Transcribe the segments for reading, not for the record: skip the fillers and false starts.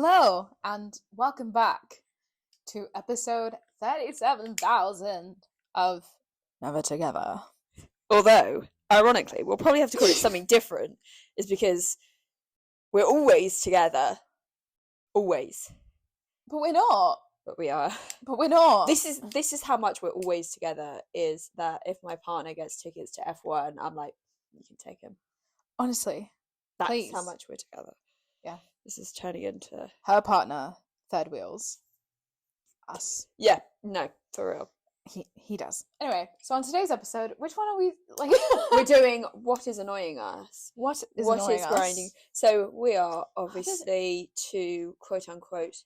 Hello, and welcome back to episode 37,000 of Never Together. Although, ironically, we'll probably have to call it something different, is because we're always together. Always. But we're not. But we are. But we're not. This is how much we're always together, is that if my partner gets tickets to F1, I'm like, you can take him. Honestly. That's please. how much we're together. Yeah. This is turning into... Her partner, third wheels. Us. Yeah, no, for real. He does. Anyway, so on today's episode, which one are we like? We're doing what is annoying us. What is annoying us? Grinding? So we are obviously two quote unquote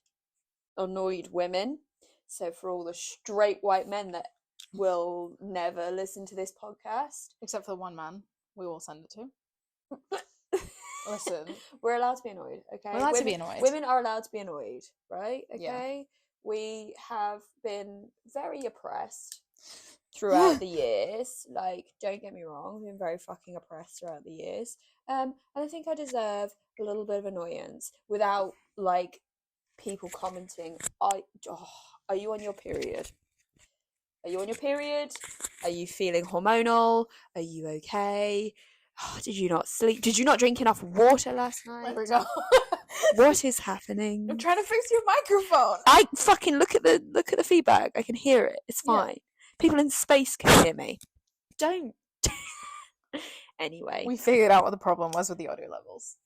annoyed women. So for all the straight white men that will never listen to this podcast, except for the one man we will send it to. Listen, we're allowed to be annoyed. Okay, we're allowed to be annoyed. Women are allowed to be annoyed, right? Okay. Yeah. We have been very oppressed throughout the years. Like, don't get me wrong, we've been very fucking oppressed throughout the years. And I think I deserve a little bit of annoyance without, like, people commenting, are you on your period? Are you on your period? Are you feeling hormonal? Are you okay? Oh, did you not sleep? Did you not drink enough water last night? There we go. What is happening? I'm trying to fix your microphone. I fucking look at the feedback. I can hear it. It's fine. Yeah. People in space can hear me. Don't. Anyway, we figured out what the problem was with the audio levels.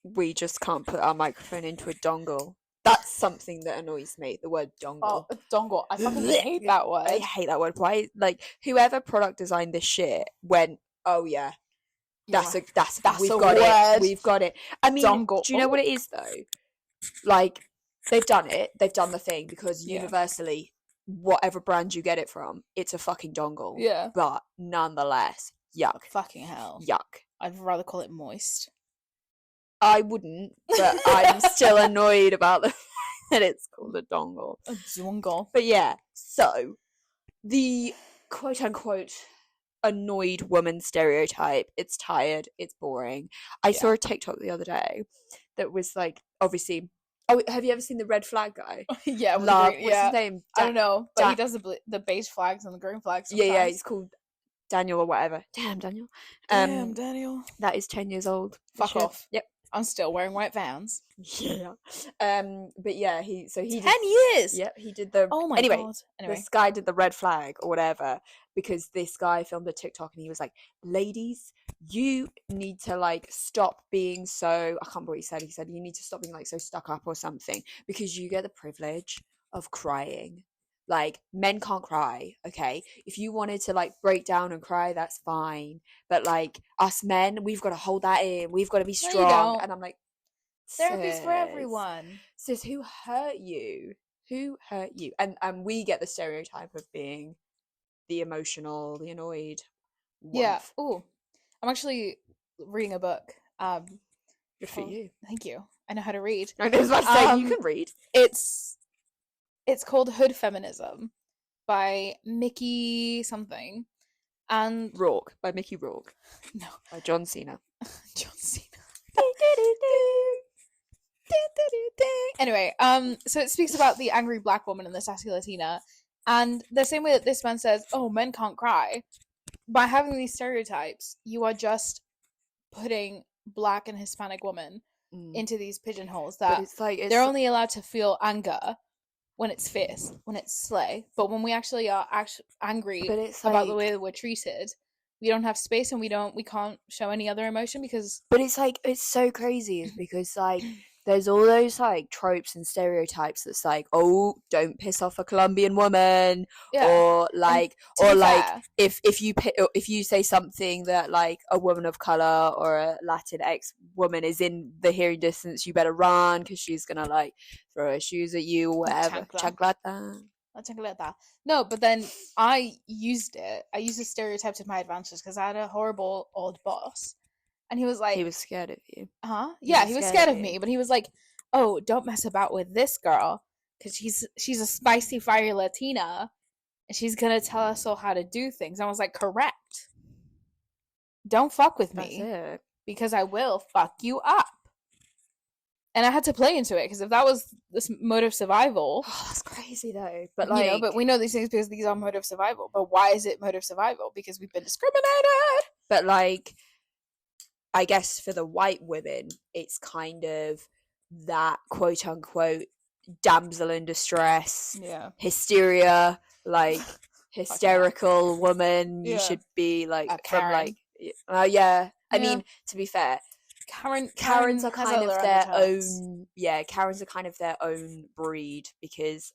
We just can't put our microphone into a dongle. That's something that annoys me. The word dongle. Oh, dongle. I fucking hate that word. I hate that word. Why? Like, whoever product designed this shit went, oh yeah. That's we've got word. It. We've got it. I mean, dongle. Do you know what it is though? Like, they've done it. They've done the thing because universally, whatever brand you get it from, it's a fucking dongle. Yeah. But nonetheless, yuck. Fucking hell. Yuck. I'd rather call it moist. I wouldn't, but I'm still annoyed about the fact that it's called a dongle. A dongle. But yeah, so the quote unquote annoyed woman stereotype, it's tired, it's boring. I saw a TikTok the other day that was like, obviously, have you ever seen the red flag guy? Yeah, what's his name? I don't know, but he does the beige flags and the green flags sometimes. Yeah, he's called Daniel or whatever. Damn, Daniel. Damn, Daniel. That is 10 years old. Fuck off. Yep. I'm still wearing white Vans. Yeah. But yeah, he 10 years. Yep, he did the. Oh my god. Anyway, this guy did the red flag or whatever because this guy filmed a TikTok and he was like, "Ladies, you need to like stop being so." I can't remember what he said. He said you need to stop being like so stuck up or something because you get the privilege of crying. Like, men can't cry, okay? If you wanted to, like, break down and cry, that's fine. But, like, us men, we've got to hold that in. We've got to be strong. And I'm like, therapy's for everyone. Sis, who hurt you? Who hurt you? And we get the stereotype of being the emotional, the annoyed wolf. Yeah. Oh, I'm actually reading a book. Good for you. Thank you. I know how to read. I was about to say, you can read. It's called Hood Feminism by Mickey something. And Rourke, by Mickey Rourke. No. By John Cena. John Cena. Anyway, so it speaks about the angry black woman and the sassy Latina. And the same way that this man says, oh, men can't cry. By having these stereotypes, you are just putting black and Hispanic women into these pigeonholes that they're only allowed to feel anger when it's fierce, when it's slay, but when we actually are angry about the way that we're treated, we don't have space and we can't show any other emotion because. But it's like, it's so crazy is because like there's all those like tropes and stereotypes that's like, oh, don't piss off a Colombian woman, or like, if you say something that like a woman of color or a Latinx woman is in the hearing distance, you better run because she's gonna like throw her shoes at you or whatever. Chancleta. No, but then I used the stereotype to my advantage because I had a horrible old boss. And he was like... He was scared of you. Huh? Yeah, he was scared of me. But he was like, oh, don't mess about with this girl. Because she's a spicy, fiery Latina. And she's going to tell us all how to do things. I was like, correct. Don't fuck with me. That's it. Because I will fuck you up. And I had to play into it, because if that was this mode of survival, Oh, that's crazy though. But you know, like, but we know these things because these are mode of survival. But why is it mode of survival? Because we've been discriminated. but like, I guess for the white women, it's kind of that quote unquote damsel in distress, Yeah. hysteria, like hysterical woman. Yeah. You should be like A from Karen. like, yeah. I Yeah. mean, to be fair, Karens are has kind of other their undertones. own. Yeah, Karens are kind of their own breed, because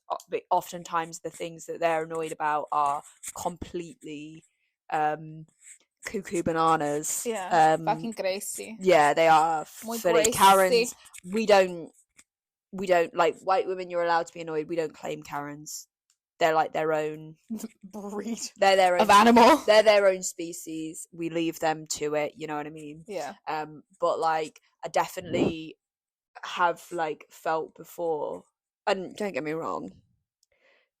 oftentimes the things that they're annoyed about are completely cuckoo bananas. Yeah. Fucking crazy. Yeah, they are Muy fully crazy. Karens. We don't like white women. You're allowed to be annoyed. We don't claim Karens. They're like their own breed. They're their own of animal. They're their own species. We leave them to it. You know what I mean? Yeah. But like, I definitely have like felt before, and don't get me wrong,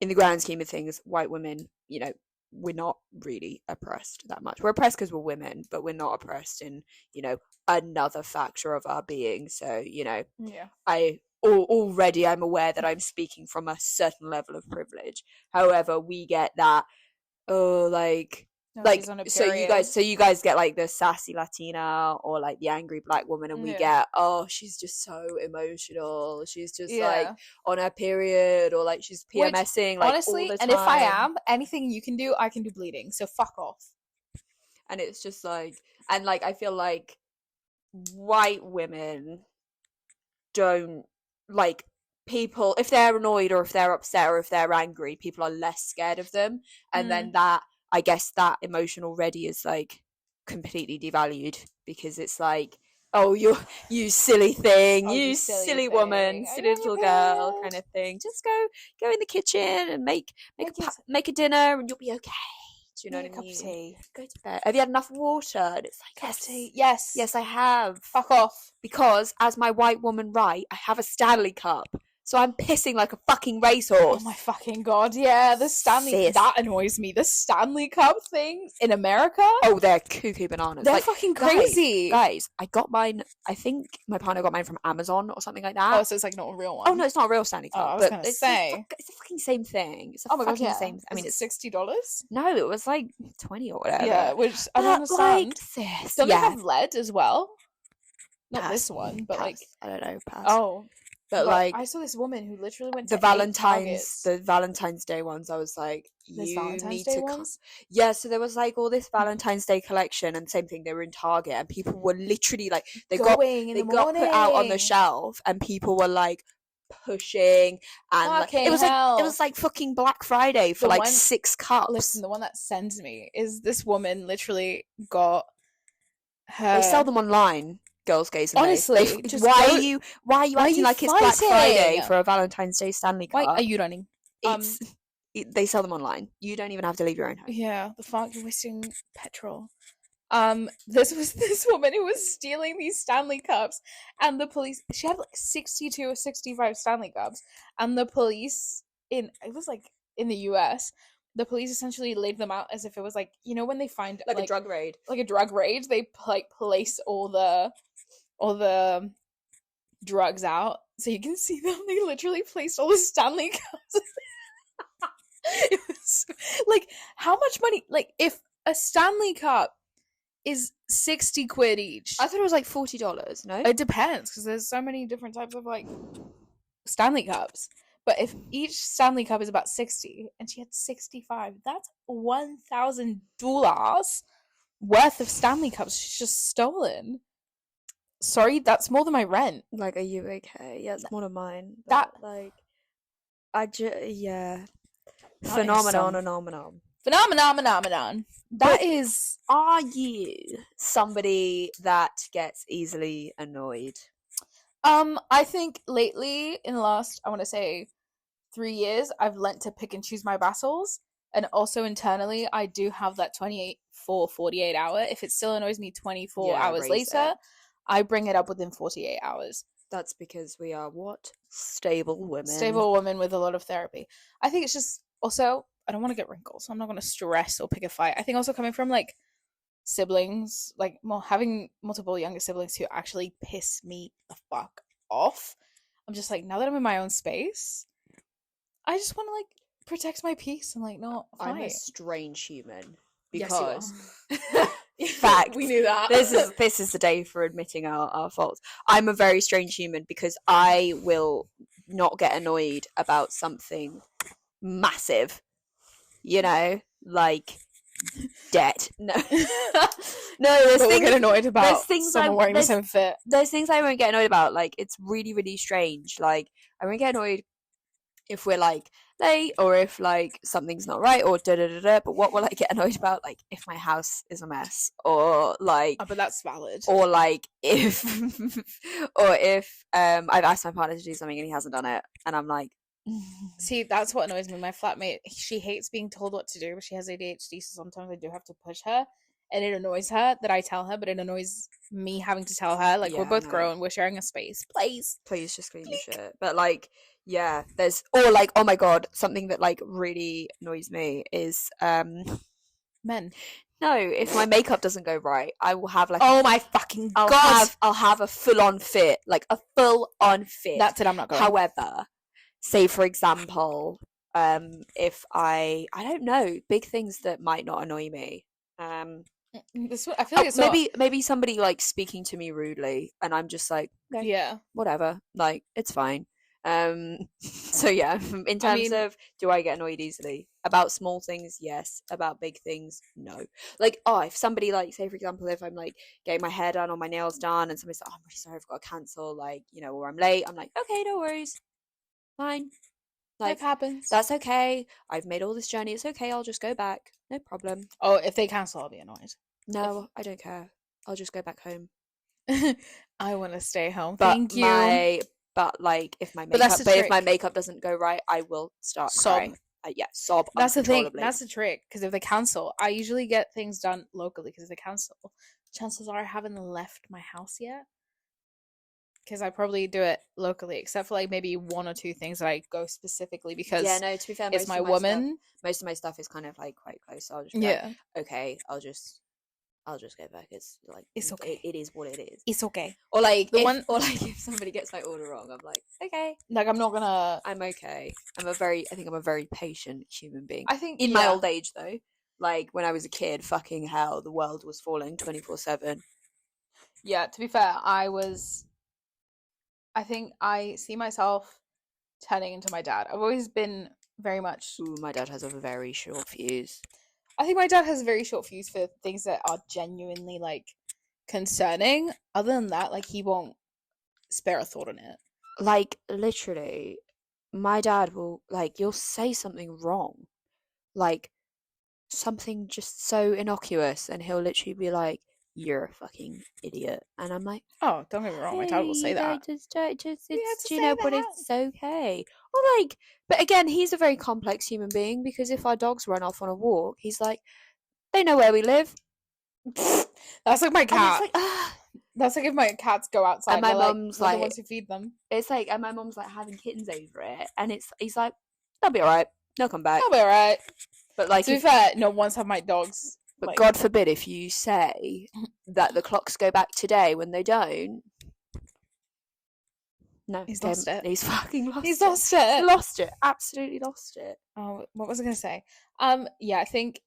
in the grand scheme of things, white women, you know, we're not really oppressed that much. We're oppressed because we're women, but we're not oppressed in, you know, another factor of our being. So, you know, Yeah. Already I'm aware that I'm speaking from a certain level of privilege. However, we get that, like She's on a so you guys get like the sassy Latina or like the angry black woman, and we get, oh, she's just so emotional, she's just like on her period, or like she's PMSing. Which, like, honestly, all the time. And if I am, anything you can do, I can do bleeding, so fuck off. And it's just like, and like, I feel like white women don't like people, if they're annoyed or if they're upset or if they're angry, people are less scared of them, and then that, I guess, that emotion already is like completely devalued, because it's like, oh, you silly thing, you silly woman, silly little girl, kind of thing. Just go in the kitchen and make a dinner, and you'll be okay. Do you know what I mean? Tea. Go to bed. Have you had enough water? And it's like, yes, yes, I have. Fuck off. Because as my white woman right, I have a Stanley Cup. So I'm pissing like a fucking racehorse. Oh my fucking god, yeah, the Stanley, that annoys me. The Stanley Cup thing in America? Oh, they're cuckoo bananas. They're like, fucking crazy. Guys, I got mine, I think my partner got mine from Amazon or something like that. Oh, so it's like not a real one. Oh no, it's not a real Stanley Cup. I was gonna say. It's the fucking same thing. It's the fucking same. I mean, it's $60? No, it was like 20 or whatever. Yeah, which I don't understand. Like, sis, don't they have lead as well? Not this one, but pass. like, I don't know. Pass. Oh. But like, I saw this woman who literally went the to Valentine's Day ones. I was like, you need to ones? Yeah, so there was like all this Valentine's Day collection, and same thing. They were in Target, and people were literally like, they got put out on the shelf, and people were like pushing, and like, it was like fucking Black Friday for like 6 cups. Listen, the one that sends me is this woman literally got her. They sell them online. Girls, gays, and honestly, why are you acting like it's Black Friday for a Valentine's Day Stanley Cup? Why are you running? They sell them online. You don't even have to leave your own home. Yeah, the fuck, you're wasting petrol. This was this woman who was stealing these Stanley Cups, and the police. She had like 62 or 65 Stanley Cups, and the police it was like in the US. The police essentially laid them out as if it was like, you know, when they find like a drug raid. Like a drug raid, they like place all the drugs out so you can see them. They literally placed all the Stanley Cups. It was like, how much money? Like, if a Stanley Cup is 60 quid each, I thought it was like $40. No, it depends, because there's so many different types of like Stanley Cups. But if each Stanley Cup is about 60 and she had 65, that's $1,000 worth of Stanley Cups she's just stolen. Sorry, that's more than my rent. Like, are you okay? Yeah, it's more than mine. That, like, yeah. Phenomenon. That is. Are you somebody that gets easily annoyed? I think lately, in the last, I want to say 3 years, I've learnt to pick and choose my battles. And also internally, I do have that 48 hour. If it still annoys me 24 hours later, I bring it up within 48 hours. That's because we are what? Stable women. Stable women with a lot of therapy. I think it's just, also, I don't want to get wrinkles, so I'm not going to stress or pick a fight. I think also coming from like siblings, like having multiple younger siblings who actually piss me the fuck off. I'm just like, now that I'm in my own space, I just want to like protect my peace and like not fight. I'm a strange human Yes, because fact, we knew that. This is the day for admitting our faults. I'm a very strange human because I will not get annoyed about something massive, you know, like debt. No, no. But we'll get annoyed about things someone wearing the same fit. There's things I won't get annoyed about. Like, it's really, really strange. Like, I won't get annoyed if we're like late or if like something's not right or da da da da. But what will I get annoyed about? Like, if my house is a mess or like, but that's valid. or like if or if I've asked my partner to do something and he hasn't done it, and I'm like, see, that's what annoys me. My flatmate, she hates being told what to do, but she has ADHD, so sometimes I do have to push her, and it annoys her that I tell her, but it annoys me having to tell her. Like, Yeah, we're both no. grown, we're sharing a space. Please just clean the shit. But like, yeah, there's, or like, oh my god, something that like really annoys me is men. No, if my makeup doesn't go right, I will have like, oh my fucking god, I'll have a full-on fit, like a full-on fit. That's it. I'm not going. However, say for example, if I don't know, big things that might not annoy me. I feel like maybe somebody like speaking to me rudely, and I'm just like, okay, yeah, whatever, like it's fine. So yeah, in terms of, do I get annoyed easily about small things? Yes. About big things? No. Like, if somebody, like, say for example, if I'm like getting my hair done or my nails done and somebody's like, oh, I'm really sorry, I've got to cancel, like, you know, or I'm late, I'm like, okay, no worries, fine, like, life happens, that's okay, I've made all this journey, it's okay, I'll just go back, no problem. Oh, if they cancel, I'll be annoyed. No, I don't care, I'll just go back home. I want to stay home. But thank you. But like, if my makeup doesn't go right, I will start crying. Sob. That's the thing. That's the trick. Because if they cancel, I usually get things done locally. Because if they cancel, chances are I haven't left my house yet. Because I probably do it locally, except for like maybe one or two things that I go specifically because to be fair, it's my woman. Most of my stuff is kind of like quite close, so I'll just okay, I'll just go back. It's like, it's okay. It is what it is. It's okay. Or like if somebody gets my order wrong, I'm like, okay. Like, I'm not gonna. I'm okay. I think I'm a very patient human being. I think in my old age though, like when I was a kid, fucking hell, the world was falling 24/7. Yeah. To be fair, I think I see myself turning into my dad. I've always been very much. Ooh, my dad has a very short fuse. I think my dad has a very short fuse for things that are genuinely, like, concerning. Other than that, like, he won't spare a thought on it. Like, literally, my dad will, like, you'll say something wrong. Like, something just so innocuous, and he'll literally be like, you're a fucking idiot. And I'm like, oh, don't get me wrong, my dad will say that. But it's okay. Or like, but again, he's a very complex human being, because if our dogs run off on a walk, he's like, they know where we live. That's like my cat. Like, that's like if my cats go outside and my mum's like, the ones who feed them. It's like, and my mum's like having kittens over it, and he's like, they'll be alright, they'll come back, they'll be alright. But like, to be fair, no, once have my dogs. But like, God forbid if you say that the clocks go back today when they don't. No, he's lost it. He's fucking lost it. He's lost it. He lost it. Absolutely lost it. Oh, what was I going to say? Yeah, I think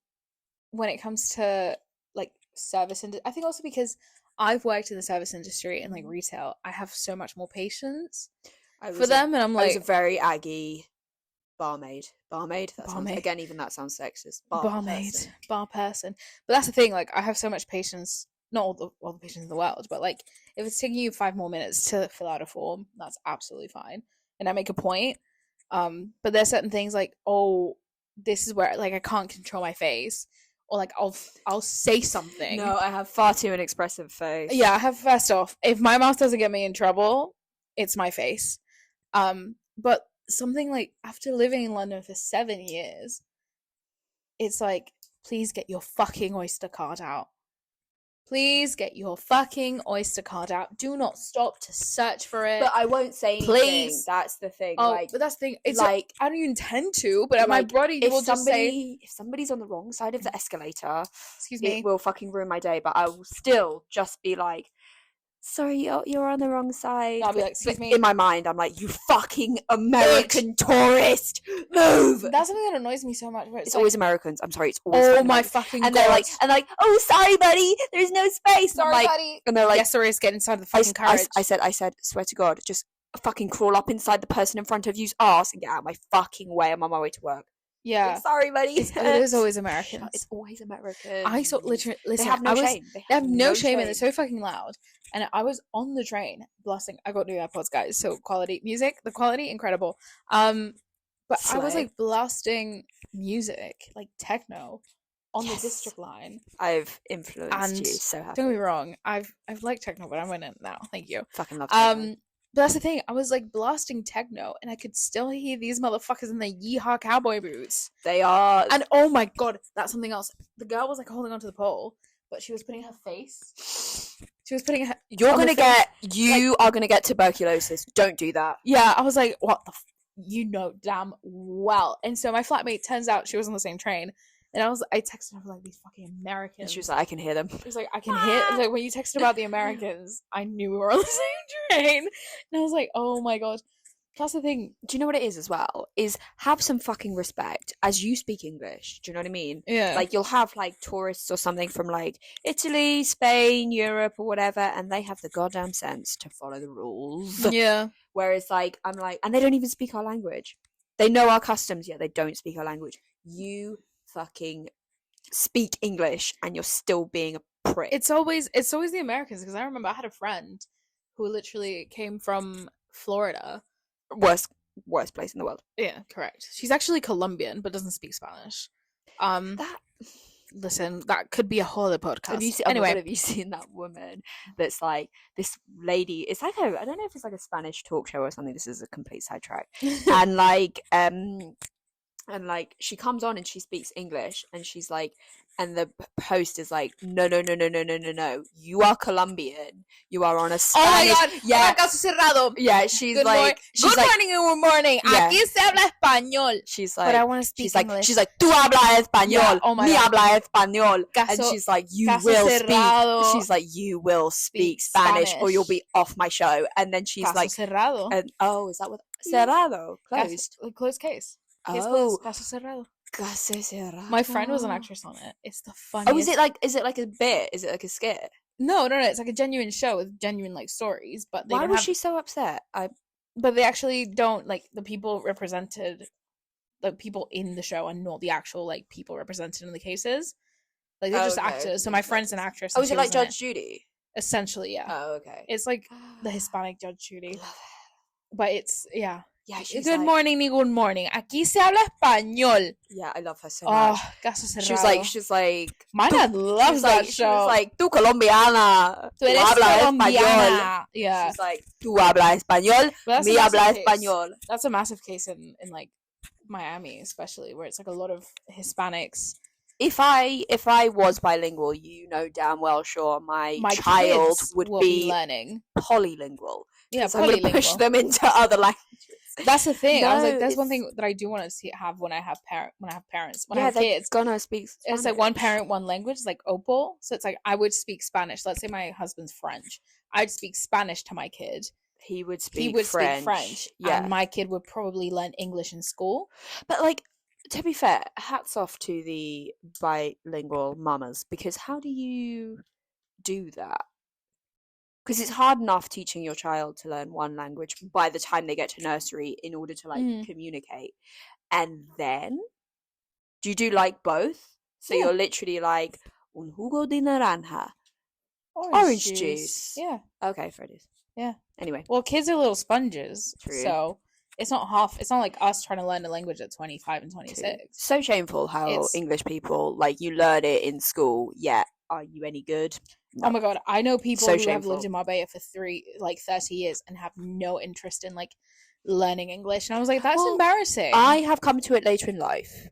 when it comes to like service, I think also because I've worked in the service industry and like retail, I have so much more patience for them, and I'm like, I was a very aggy barmaid. That sounds, again, even that sounds sexist. Bar person. But that's the thing. Like, I have so much patience. Not all the patience in the world, but like, if it's taking you 5 more minutes to fill out a form, that's absolutely fine. And I make a point. But there's certain things like, oh, this is where like I can't control my face, or like I'll say something. No, I have far too an expressive face. Yeah, I have. First off, if my mouth doesn't get me in trouble, it's my face. But something like, after living in London for 7 years, it's like, please get your fucking Oyster card out. Please get your fucking Oyster card out. Do not stop to search for it. But I won't say anything. Please. That's the thing. Oh, but that's the thing. It's like, I don't intend to, but like, my body will just say... If somebody's on the wrong side of the escalator, excuse me, it will fucking ruin my day, but I will still just be like, sorry, you're on the wrong side. I'll be like, excuse me. In my mind, I'm like, you fucking American tourist, move. That's something that annoys me so much. Where it's like, always Americans. I'm sorry, it's always oh my Americans. fucking and god. they're like, oh, sorry, buddy, there's no space. Sorry, like, buddy. And they're like, yes, there is. Get inside the fucking carriage. I said, swear to God, just fucking crawl up inside the person in front of you's ass and get out of my fucking way. I'm on my way to work. Yeah. Like, sorry, buddy. It is always Americans. It's always Americans. I saw literally. Listen, they have no shame. They have no shame, and they're so fucking loud. And I was on the train blasting. I got new AirPods, guys. So quality music, the quality incredible. But I was like blasting music, like techno, on the district line. I've influenced you. So happy. Don't get me wrong. I've liked techno, but I'm in it now. Thank you. Fucking love techno. But that's the thing. I was like blasting techno, and I could still hear these motherfuckers in their yeehaw cowboy boots. They are. And oh my god, that's something else. The girl was like holding onto the pole, but she was putting her face. She was putting her. You're gonna get. You are gonna get tuberculosis. Don't do that. Yeah, I was like, what the. You know damn well. And so my flatmate, turns out she was on the same train. And I texted her like, these fucking Americans. And she was like, I can hear them. She was like, I can hear. Like, when you texted about the Americans, I knew we were on the same train. And I was like, oh my god. That's the thing. Do you know what it is as well? Is have some fucking respect as you speak English. Do you know what I mean? Yeah. Like, you'll have like tourists or something from like Italy, Spain, Europe, or whatever, and they have the goddamn sense to follow the rules. Yeah. Whereas like, I'm like, and they don't even speak our language. They know our customs, yet they don't speak our language. You fucking speak English and you're still being a prick. It's always the Americans, because I remember I had a friend who literally came from Florida. Worst place in the world. Yeah, correct. She's actually Colombian but doesn't speak Spanish. Listen, that could be a whole other podcast. Anyway, have you seen that woman that's like this lady? It's like I don't know if it's like a Spanish talk show or something. This is a complete sidetrack. And like she comes on and she speaks English and she's like, and the host is like, no, you are Colombian, you are on a Spanish. Oh my god, yeah, caso cerrado. Yeah, she's good like, good morning and good morning. Yeah. Aquí se habla español. She's like, but I want to speak English. She's like, tú hablas español. Yeah, oh my Mi god. habla español. Caso, and she's like, you caso will cerrado. speak. She's like, you will speak Spanish or you'll be off my show. And then she's caso like, cerrado. And is that what cerrado? Closed. Closed case. Oh, caso cerrado. Caso cerrado. My friend was an actress on it. It's the funniest. Oh, is it like a bit? Is it like a skit? No. It's like a genuine show with genuine like stories. But they why was she so upset? But they actually don't, like, the people represented, the people in the show, and not the actual like people represented in the cases. Like, they're just actors. So my friend's an actress. Oh, is it like Judge Judy? Essentially, yeah. Oh, okay. It's like the Hispanic Judge Judy. But it's Yeah, good like, morning, ni good morning. Aquí se habla español. Yeah, I love her so much. Oh, caso cerrado. She's like. My dad loves that show. She was like, tú colombiana. Tú eres colombiana. Yeah. She's like, tú hablas español. Mi habla español. That's a massive case in like Miami, especially, where it's like a lot of Hispanics. If I was bilingual, you know damn well sure my child would be learning polylingual. Yeah, so I'm going to push them into other languages. That's the thing. I was like, that's one thing that I do want to have when I have parents. When I have kids, gonna speak Spanish. It's like one parent, one language, like Opal. So it's like I would speak Spanish. Let's say my husband's French. I'd speak Spanish to my kid. He would speak French. Yeah. And my kid would probably learn English in school. But like, to be fair, hats off to the bilingual mamas, because how do you do that? Because it's hard enough teaching your child to learn one language by the time they get to nursery in order to like communicate. And then do you do like both? So you're literally like un jugo de naranja, orange juice. Yeah. Okay, Freddy's. Yeah. Anyway. Well, kids are little sponges. True. So it's not like us trying to learn a language at 25 and 26. True. So shameful how English people, like, you learn it in school, yet are you any good? No. Oh my god, I know people who have lived in Marbella for 30 years and have no interest in like learning English, and I was like, that's embarrassing. I have come to it later in life,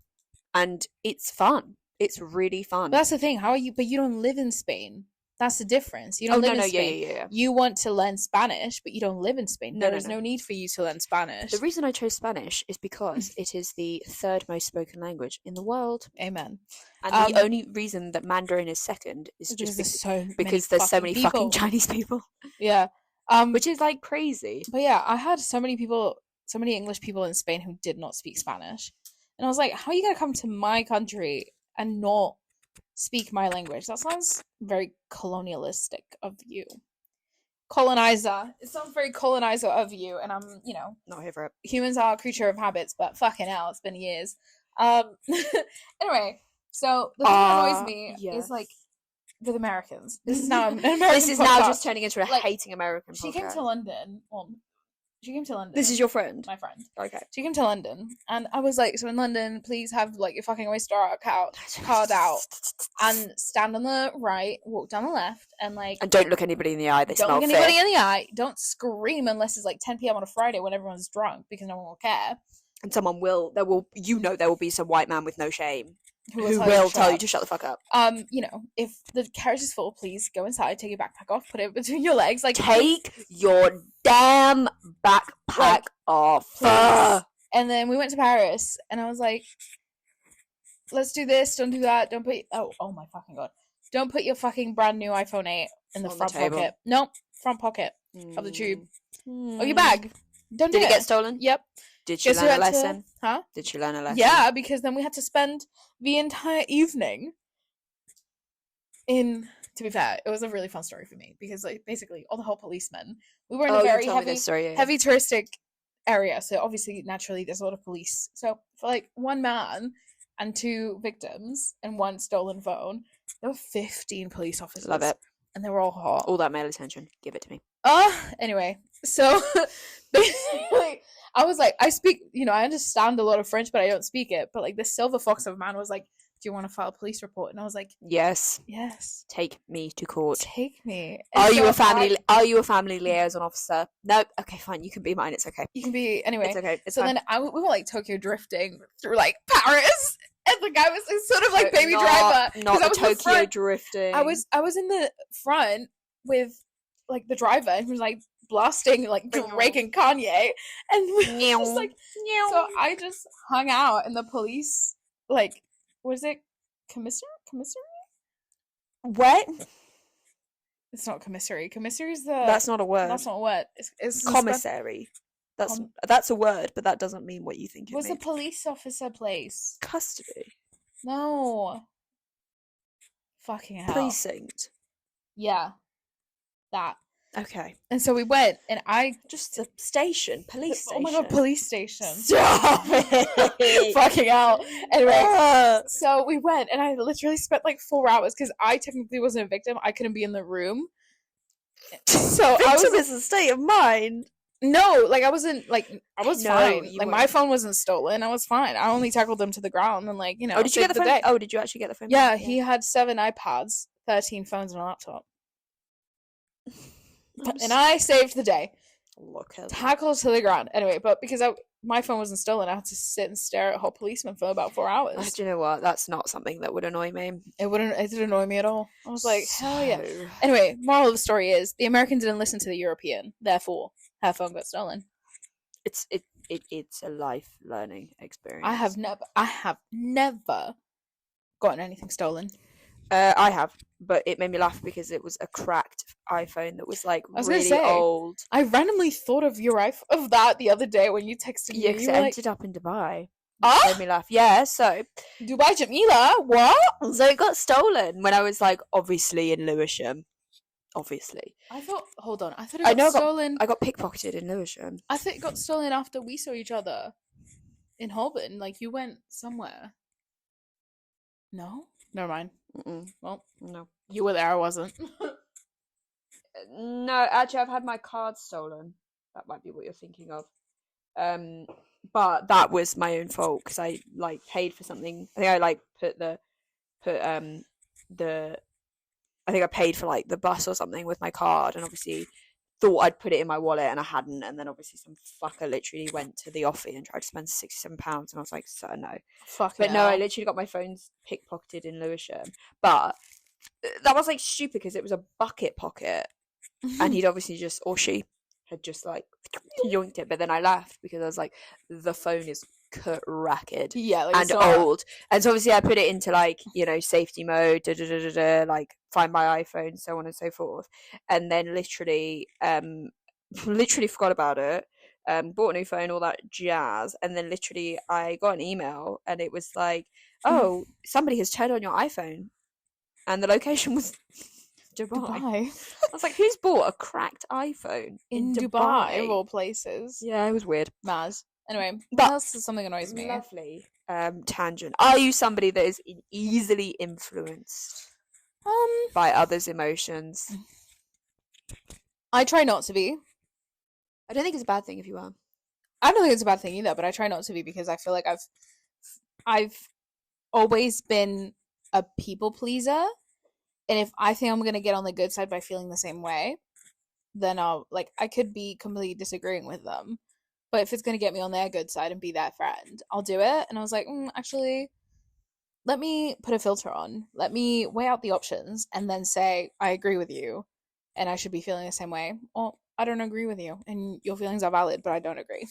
and it's fun. It's really fun. But that's the thing. How are you? But you don't live in Spain. That's the difference. You don't live in Spain. Yeah. You want to learn Spanish, but you don't live in Spain. No, There is no need for you to learn Spanish. The reason I chose Spanish is because it is the third most spoken language in the world. Amen. And the only reason that Mandarin is second is just because there's so many fucking Chinese people. Yeah. Which is like crazy. But yeah, I had so many English people in Spain who did not speak Spanish. And I was like, how are you going to come to my country and not speak my language? That sounds very colonialistic of you. Colonizer. It sounds very colonizer of you, and I'm, not here for it. Humans are a creature of habits, but fucking hell, it's been years. Anyway, so the thing that annoys me is like with Americans. This is now an American This is podcast. now just turning into a hating American podcast. She came to London. She came to London. This is your friend? My friend. Okay. She came to London, and I was like, so in London, please have like your fucking Oyster card out, and stand on the right, walk down the left, and don't look anybody in the eye. Don't look anybody in the eye. Don't scream unless it's like 10 p.m. on a Friday when everyone's drunk, because no one will care. And there will be some white man with no shame who will tell you to shut the fuck up. If the carriage is full, please go inside, take your backpack off, put it between your legs. Take your damn backpack off. And then we went to Paris, and I was like, let's do this, don't do that, don't put oh my fucking god. Don't put your fucking brand new iPhone 8 in the front pocket. Nope, front pocket of the tube. Or your bag. Don't do it. Did it get stolen? Yep. Did she learn a lesson? Huh? Did she learn a lesson? Yeah, because then we had to spend the entire evening to be fair, it was a really fun story for me, because basically all the whole policemen, we were in a very heavy touristic area, so obviously naturally there's a lot of police. So for one man and 2 victims and 1 stolen phone, there were 15 police officers. Love it. And they were all hot. All that male attention. Give it to me. Anyway, so basically I was like, I speak, I understand a lot of French, but I don't speak it. But the silver fox of a man was like, do you want to file a police report? And I was like, yes. Take me to court. Take me. And are you a family liaison officer? No. Okay, fine. You can be mine. It's okay. You can be anyway. It's okay. So then we were Tokyo drifting through Paris, and the guy was sort of Baby Driver. Not the Tokyo drifting. I was in the front with the driver, and he was blasting Drake and Kanye, and we was so I just hung out in the police what is it? Commissary? What? It's not commissary. Commissary is That's not a word. That's not a word. It's commissary. That's a word, but that doesn't mean what you think it means. What's a police officer place? Custody. No. Fucking hell. Precinct. Yeah. That. Okay. And so we went, and just a station, police station. Oh my god, police station. Stop it. Fucking hell. Anyway, so we went, and I literally spent 4 hours, because I technically wasn't a victim. I couldn't be in the room. So victim is a state of mind. No, I wasn't I was fine. My my phone wasn't stolen. I was fine. I only tackled them to the ground, and Oh, did you get the phone? Day. Oh, did you actually get the phone? Yeah, he had 7 iPads, 13 phones, and a laptop. And I saved the day. Look at tackled to the ground. Anyway, but because my phone wasn't stolen, I had to sit and stare at a whole policeman for about 4 hours. Do you know what? That's not something that would annoy me. It didn't annoy me at all. I was like, hell yeah. Anyway, moral of the story is the American didn't listen to the European, therefore her phone got stolen. It's a life learning experience. I have never gotten anything stolen. I have, but it made me laugh because it was a cracked iPhone that was really old. I randomly thought of that the other day when you texted me. Yeah, because it ended up in Dubai. Oh? Made me laugh. Yeah, so Dubai Jamila, what? So it got stolen when I was obviously in Lewisham. Obviously. I thought it got stolen. I got pickpocketed in Lewisham. I thought it got stolen after we saw each other in Holborn. You went somewhere. No? Never mind. Mm-mm. Well, no. You were there, I wasn't. No, actually, I've had my card stolen. That might be what you're thinking of. But that was my own fault because I paid for something. I think I paid for the bus or something with my card, and obviously thought I'd put it in my wallet and I hadn't, and then obviously some fucker literally went to the offie and tried to spend £67, and I was like, so no. Fuck. But no, I literally got my phone pickpocketed in Lewisham. But that was like stupid because it was a bucket pocket, and he'd obviously just, or she had just like yoinked it. But then I laughed because I was like, the phone is cracked Yeah, like and old, and so obviously I put it into like, you know, safety mode, like find my iPhone, so on and so forth, and then literally forgot about it. Bought a new phone, all that jazz, and then literally I got an email and it was like, oh, somebody has turned on your iPhone, and the location was Dubai. I was like, who's bought a cracked iPhone in Dubai? of all places? Yeah, it was weird. Maz. Anyway, what else is something annoys me? Lovely tangent. Are you somebody that is easily influenced by others' emotions? I try not to be. I don't think it's a bad thing if you are. I don't think it's a bad thing either, but I try not to be because I feel like I've always been a people pleaser, and if I think I'm gonna get on the good side by feeling the same way, then I could be completely disagreeing with them, but if it's gonna get me on their good side and be their friend, I'll do it. And I was like, actually, let me put a filter on. Let me weigh out the options and then say I agree with you, and I should be feeling the same way. Or I don't agree with you, and your feelings are valid, but I don't agree.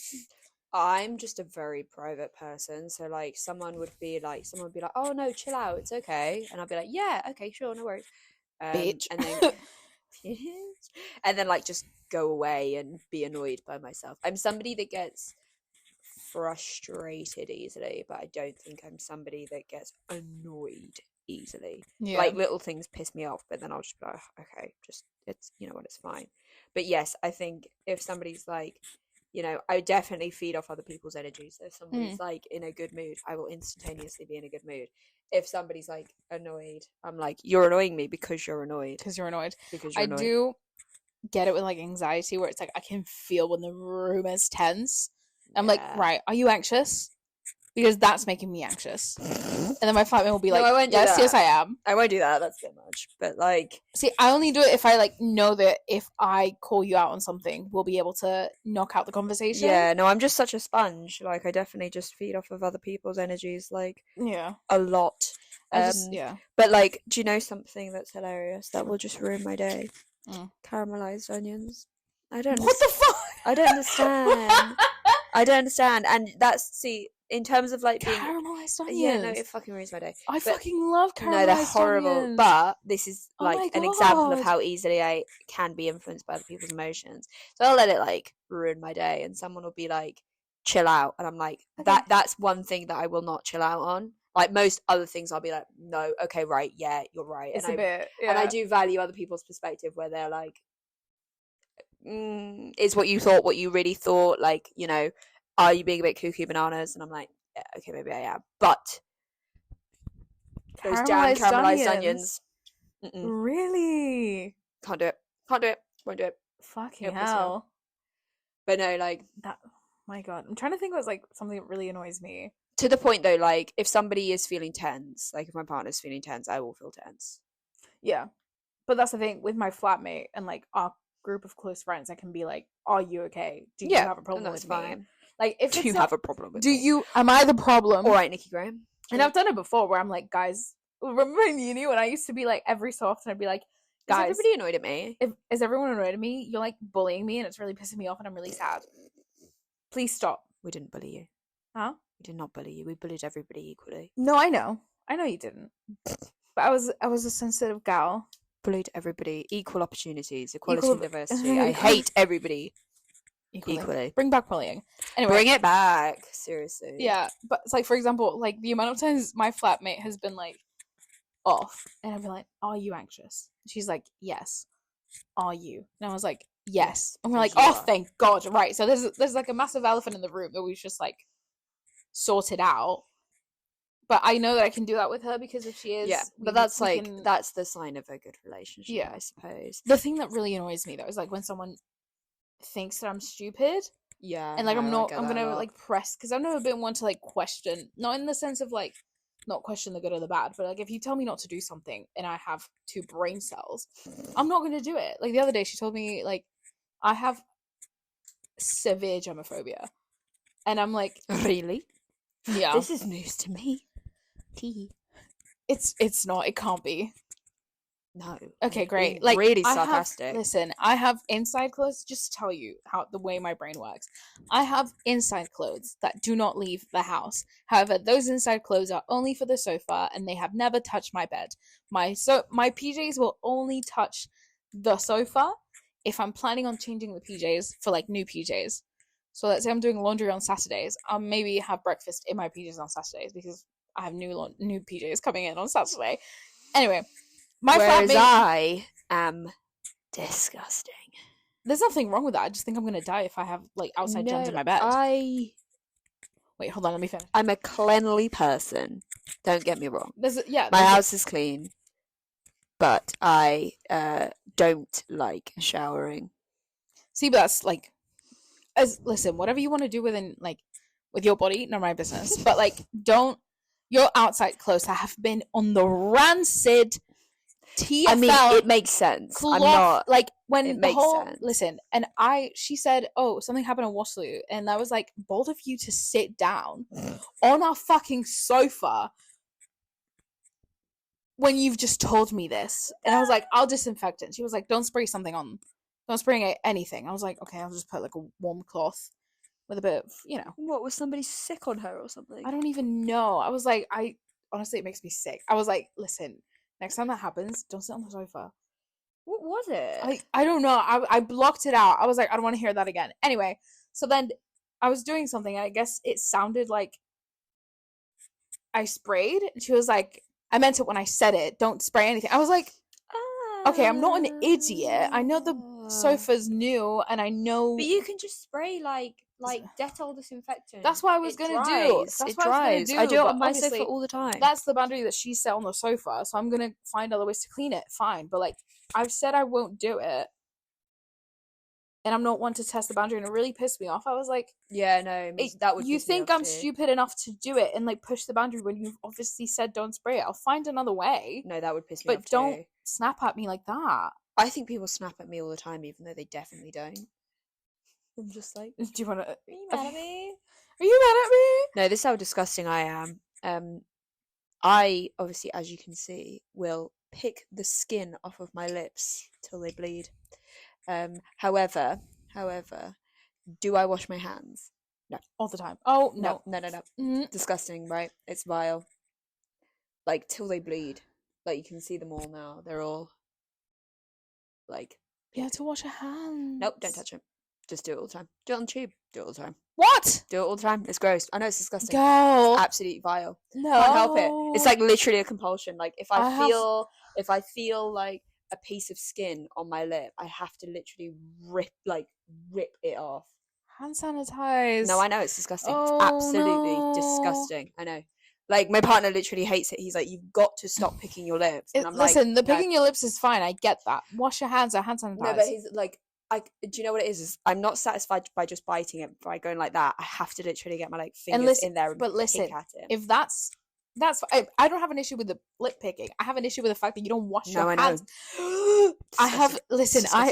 I'm just a very private person, so like someone would be like, oh no, chill out, it's okay, and I'd be like, yeah, okay, sure, no worries, Bitch. and then and then like just go away and be annoyed by myself. I'm somebody that gets frustrated easily, but I don't think I'm somebody that gets annoyed easily. Yeah. Like little things piss me off, but then I'll just be like, okay, just, it's, you know what, it's fine. But yes, I think if somebody's like, you know, I definitely feed off other people's energy. So if somebody's like in a good mood, I will instantaneously be in a good mood. If somebody's like annoyed, I'm like, you're annoying me because you're annoyed. Because you're annoyed. Because you're annoyed. I do get it with like anxiety where it's like I can feel when the room is tense. I'm like, right, are you anxious? Because that's making me anxious. And then my flatmate will be like, no, I won't do yes, that. yes, I am. I won't do that. That's a bit much. But like, see, I only do it if I like know that if I call you out on something, we'll be able to knock out the conversation. Yeah, no, I'm just such a sponge. Like, I definitely just feed off of other people's energies, like, a lot. Yeah. But like, do you know something that's hilarious that will just ruin my day? Caramelized onions. I don't. What the fuck? I don't understand. I don't understand. And that's, see, in terms of like being caramelized onions. Yeah, no, it fucking ruins my day. I fucking love caramelized onions. No, they're horrible. But this is like an example of how easily I can be influenced by other people's emotions. So I'll let it like ruin my day, and someone will be like, chill out, and I'm like, that's one thing that I will not chill out on. Like most other things, I'll be like, no, okay, right, yeah, you're right. It's a bit, yeah. And I do value other people's perspective where they're like, is what you thought what you really thought? Like, you know, are you being a bit cuckoo bananas? And I'm like, yeah, okay, maybe I am. But those damn caramelized onions. Really? Can't do it. Can't do it. Won't do it. Fucking hell. But no, like that. My God, I'm trying to think of like something that really annoys me. To the point though, like if somebody is feeling tense, like if my partner's feeling tense, I will feel tense. Yeah, but that's the thing with my flatmate and like our group of close friends. I can be like, "Are you okay? Do you have a problem with me?" Like, if do you have a problem with me? Do you? Am I the problem? All right, Nikki Graham. And I've done it before where I'm like, guys, remember in uni when I used to be like every so often I'd be like, guys, is everybody annoyed at me? Is everyone annoyed at me? You're like bullying me and it's really pissing me off and I'm really sad. Please stop. We didn't bully you. Huh? We did not bully you. We bullied everybody equally. No, I know. I know you didn't. But I was a sensitive gal. Bullied everybody. Equal opportunities. Equality and diversity. I hate everybody. Equally. Bring back bullying. Anyway. Bring it back. Seriously. Yeah. But it's like, for example, like the amount of times my flatmate has been like off and I've been like, are you anxious? She's like, yes. Are you? And I was like, yes. And we're like, oh, thank God. Right. So there's like a massive elephant in the room that we've just like sorted out. But I know that I can do that with her because if she is, but that's that's the sign of a good relationship. Yeah, I suppose. The thing that really annoys me though is like when someone thinks that I'm stupid. Yeah, and like I'm gonna like press because I've never been one to like question, not in the sense of like not question the good or the bad, but like if you tell me not to do something and I have 2 brain cells, I'm not gonna do it. Like the other day, she told me like I have severe germophobia, and I'm like, really? Yeah, this is news to me. It's not. It can't be. No. Okay, great. Being Like, really sarcastic. I have inside clothes. Just to tell you how the way my brain works. I have inside clothes that do not leave the house. However, those inside clothes are only for the sofa, and they have never touched my bed. My PJs will only touch the sofa if I'm planning on changing the PJs for like new PJs. So let's say I'm doing laundry on Saturdays. I'll maybe have breakfast in my PJs on Saturdays because I have new PJs coming in on Saturday. Anyway, my Whereas flatmate. I am disgusting. There's nothing wrong with that. I just think I'm gonna die if I have like outside germs in my bed. Wait, hold on, let me finish. I'm a cleanly person. Don't get me wrong. My house is clean, but I don't like showering. See, but that's like, listen, whatever you want to do with your body, not my business. But like, don't your outside clothes have been on the rancid TFL. I mean, it makes sense. Cloth, I'm not like when it the makes whole sense. listen, and she said, "Oh, something happened in Waterloo," and I was like, "Bold of you to sit down on our fucking sofa when you've just told me this." And I was like, "I'll disinfect it." And she was like, "Don't spray something on, don't spray anything." I was like, "Okay, I'll just put like a warm cloth with a bit of, What, was somebody sick on her or something? I don't even know." I was like, honestly, it makes me sick. I was like, "Listen, next time that happens, don't sit on the sofa." What was it? I don't know. I blocked it out. I was like, I don't want to hear that again. Anyway, so then I was doing something, and I guess it sounded like I sprayed. And she was like, I meant it when I said it. Don't spray anything. I was like, okay, I'm not an idiot. I know the sofa's new, and I know. But you can just spray like Dettol disinfectant. That's what I was gonna do. That's what I was gonna do. I do it but on my sofa all the time. That's the boundary that she set on the sofa. So I'm gonna find other ways to clean it. Fine, but like I've said, I won't do it, and I'm not one to test the boundary, and it really pissed me off. I was like, yeah, no, that would. You think I'm stupid enough to do it and like push the boundary when you've obviously said don't spray it? I'll find another way. No, that would piss me off. But don't snap at me like that. I think people snap at me all the time, even though they definitely don't. I'm just like, do you want to? Are you mad at me? Are you mad at me? No, this is how disgusting I am. I obviously, as you can see, will pick the skin off of my lips till they bleed. However, do I wash my hands? No. All the time. Oh, no. No. Mm-hmm. Disgusting, right? It's vile. Like, till they bleed. Like, you can see them all now. They're all, like... You have to wash your hands. Nope, don't touch them. Just do it all the time. Do it on the tube. Do it all the time. What? Do it all the time. It's gross. I know it's disgusting. Go. It's absolutely vile. No. Can't help it. It's like literally a compulsion. Like, if I feel like a piece of skin on my lip, I have to literally rip it off. Hand sanitize. No, I know it's disgusting. It's absolutely disgusting. I know. Like, my partner literally hates it. He's like, "You've got to stop picking your lips." And I'm listen, the picking your lips is fine. I get that. Wash your hands. Hand sanitize. No, but he's like, do you know what it is? I'm not satisfied by just biting it by going like that. I have to literally get my fingers in there and pick at it. If that's I don't have an issue with the lip picking. I have an issue with the fact that you don't wash your hands.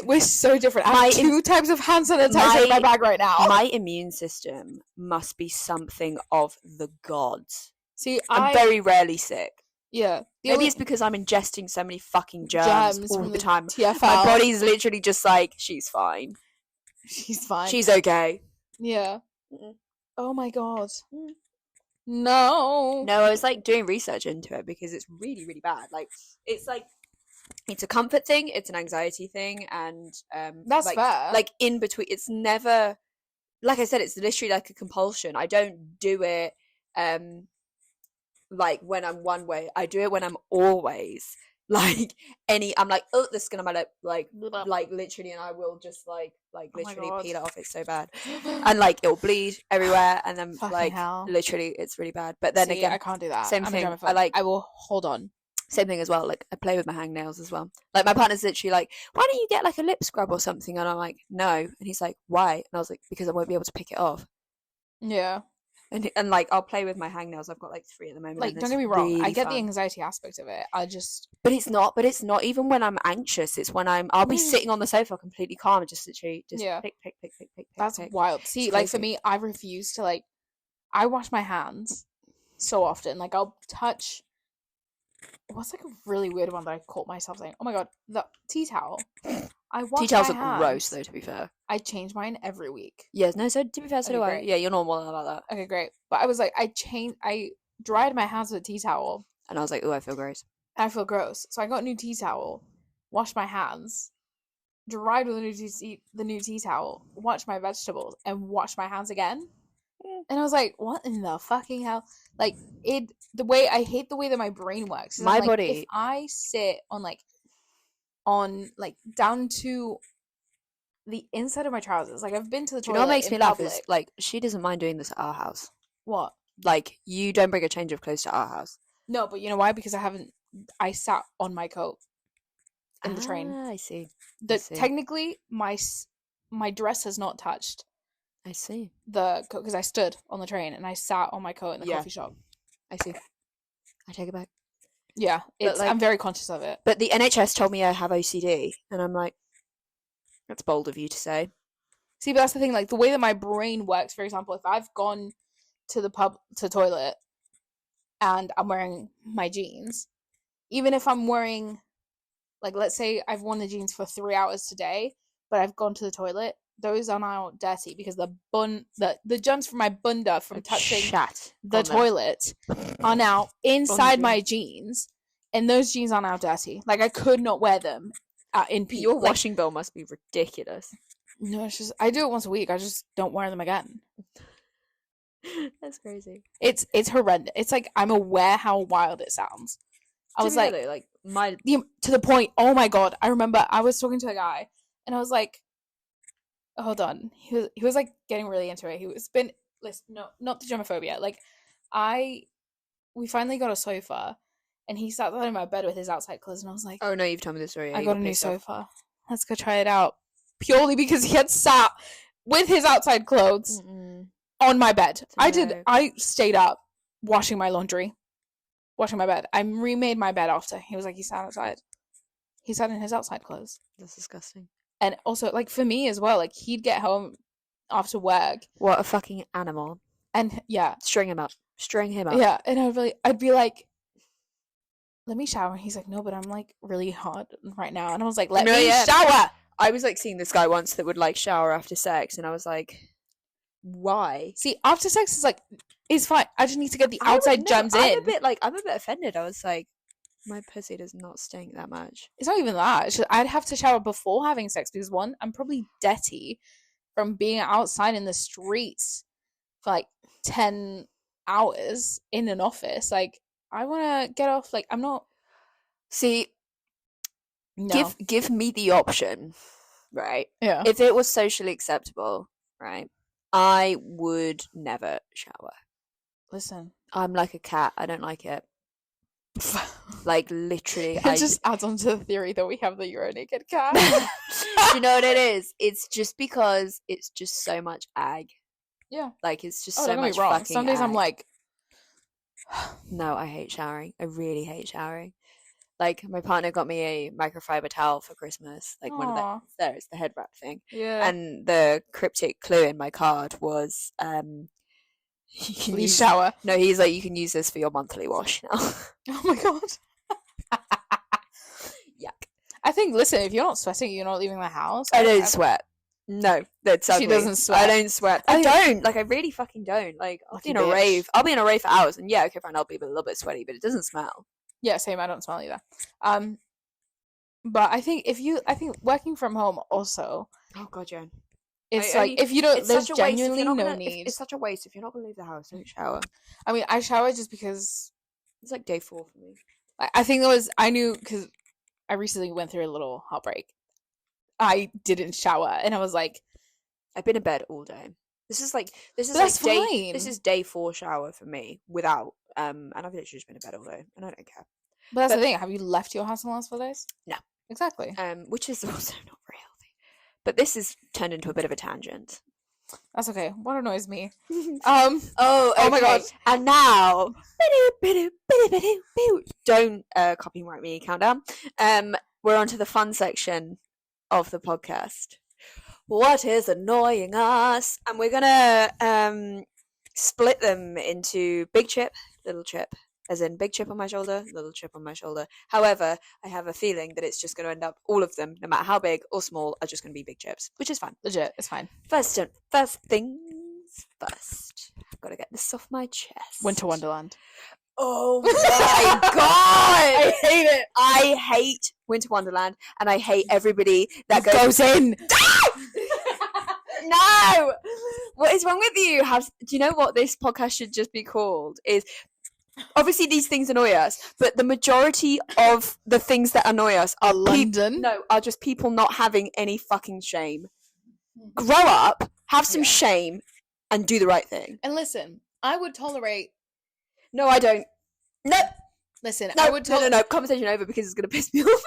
We're so different. I have 2 types of hand sanitizer in my bag right now. My immune system must be something of the gods. See, I'm very rarely sick. Yeah. Maybe it's because I'm ingesting so many fucking germs all the time. TFL. My body's literally just like, she's fine. She's fine. She's okay. Yeah. Mm-mm. Oh my god. No, I was like doing research into it because it's really, really bad. Like, it's a comfort thing, it's an anxiety thing, and that's fair. Like, in between, it's never, like I said, it's literally like a compulsion. I don't do it like when I'm one way. I do it when I'm always like I'm like, oh, the skin on my lip, like literally, and I will just like literally peel it off. It's so bad, and like it'll bleed everywhere, and then fucking hell. Literally, it's really bad. But then again, I can't do that. Same thing. I will hold on. Same thing as well. Like, I play with my hangnails as well. Like, my partner's literally like, "Why don't you get like a lip scrub or something?" And I'm like, "No." And he's like, "Why?" And I was like, "Because I won't be able to pick it off." Yeah. And like, I'll play with my hangnails. I've got like 3 at the moment. Like, don't get me wrong, really I get the anxiety aspect of it. But it's not even when I'm anxious. It's when I'll be sitting on the sofa completely calm and just literally pick. That's wild. See, like, for me, I refuse to I wash my hands so often. Like, I'll touch what's like a really weird one that I caught myself saying? Oh my god, the tea towel. I wash Tea towels my are hands. gross, though, to be fair. I change mine every week. Yes, no, so to be fair, so Okay, do I. great. Yeah, you're normal about that. Okay, great. But I was like, I dried my hands with a tea towel. And I was like, oh, I feel gross. I feel gross. So I got a new tea towel, washed my hands, dried with the new tea towel, washed my vegetables, and washed my hands again. And I was like, what in the fucking hell? Like, I hate the way that my brain works. My body. If I sit on down to the inside of my trousers, like I've been to the toilet. You know what makes me laugh is, public. like, she doesn't mind doing this at our house. What? Like, you don't bring a change of clothes to our house. No, but you know why? Because I sat on my coat in the train. I see. Technically, my dress has not touched. I see. The coat, because I stood on the train and I sat on my coat in the coffee shop. I see. I take it back. Yeah, I'm very conscious of it. But the NHS told me I have OCD, and I'm like, that's bold of you to say. See, but that's the thing, like, the way that my brain works, for example, if I've gone to the toilet and I'm wearing my jeans, even if I'm wearing, like, let's say I've worn the jeans for 3 hours today, but I've gone to the toilet, those are now dirty because the germs from my bunda from touching the toilet are now inside my jeans, and those jeans are now dirty. Like, I could not wear them in peace. Your washing bill must be ridiculous. No, it's just I do it once a week. I just don't wear them again. That's crazy. It's horrendous. It's like I'm aware how wild it sounds. I was like to the point. Oh my god! I remember I was talking to a guy, and I was like, hold on. He was like getting really into it. Not the germophobia. Like we finally got a sofa, and he sat down in my bed with his outside clothes, and I was like, oh no, you've told me this story. I got a new sofa. Let's go try it out. Purely because he had sat with his outside clothes on my bed. I stayed up washing my laundry, washing my bed. I remade my bed after. He was like, he sat outside. He sat in his outside clothes. That's disgusting. And also, like, for me as well, like, he'd get home after work. What a fucking animal. And, yeah. String him up. Yeah, and I'd be like, let me shower. And he's like, no, but I'm, like, really hot right now. And I was like, let me shower! I was, like, seeing this guy once that would, like, shower after sex, and I was like, why? See, after sex is, like, it's fine. I just need to get the outside germs in. I'm a bit offended. I was like, my pussy does not stink that much. It's not even that. I'd have to shower before having sex because, one, I'm probably dirty from being outside in the streets for, like, 10 hours in an office. Like, I want to get off. Like, I'm not. See, no. Give me the option, right? Yeah. If it was socially acceptable, right, I would never shower. Listen. I'm like a cat. I don't like it. Like, literally. It just adds on to the theory that we have the You're a Naked Cat. Do you know what it is? It's just because it's just so much ag. Yeah. Like, it's just so much fucking Some days ag. I'm like... No, I hate showering. I really hate showering. Like, my partner got me a microfiber towel for Christmas. Like, one of it's the head wrap thing. Yeah. And the cryptic clue in my card was, please shower. No, he's like, you can use this for your monthly wash now. Oh my god. Yuck. I think, listen, if you're not sweating, you're not leaving the house. I don't sweat. No, that's ugly. She doesn't sweat. I don't sweat. I don't. Like, I really fucking don't. Like, I'll be in a rave. I'll be in a rave for hours, and yeah, okay, fine, I'll be a little bit sweaty, but it doesn't smell. Yeah, same. I don't smell either. But I think working from home also. Oh god, Jen. It's if you don't, there's genuinely no need. It's such a waste if you're not gonna leave the house. Don't shower. I mean, I shower just because it's like day 4 for me. I think I knew because I recently went through a little heartbreak. I didn't shower, and I was like, I've been in bed all day. This is day 4 shower for me without and I've literally just been in bed all day, and I don't care. But that's the thing. Have you left your house in the last 4 days? No, exactly. Which is also not very healthy. But this has turned into a bit of a tangent. That's okay. What annoys me? Oh my god! And now, don't copyright me, countdown. We're on to the fun section of the podcast. What is annoying us? And we're gonna split them into big chip, little chip, as in big chip on my shoulder, little chip on my shoulder. However, I have a feeling that it's just going to end up, all of them, no matter how big or small, are just going to be big chips, which is fine. Legit, it's fine. First things first. I've got to get this off my chest. Winter Wonderland. Oh my god! I hate it. I hate Winter Wonderland, and I hate everybody that goes in. No! What is wrong with you? Do you know what this podcast should just be called? Is obviously these things annoy us, but the majority of the things that annoy us are London. Are just people not having any fucking shame. Grow up, have some shame, and do the right thing. And listen, I would tolerate. No, I don't. No. Listen, no, I would tolerate. No. Conversation over because it's gonna piss me off.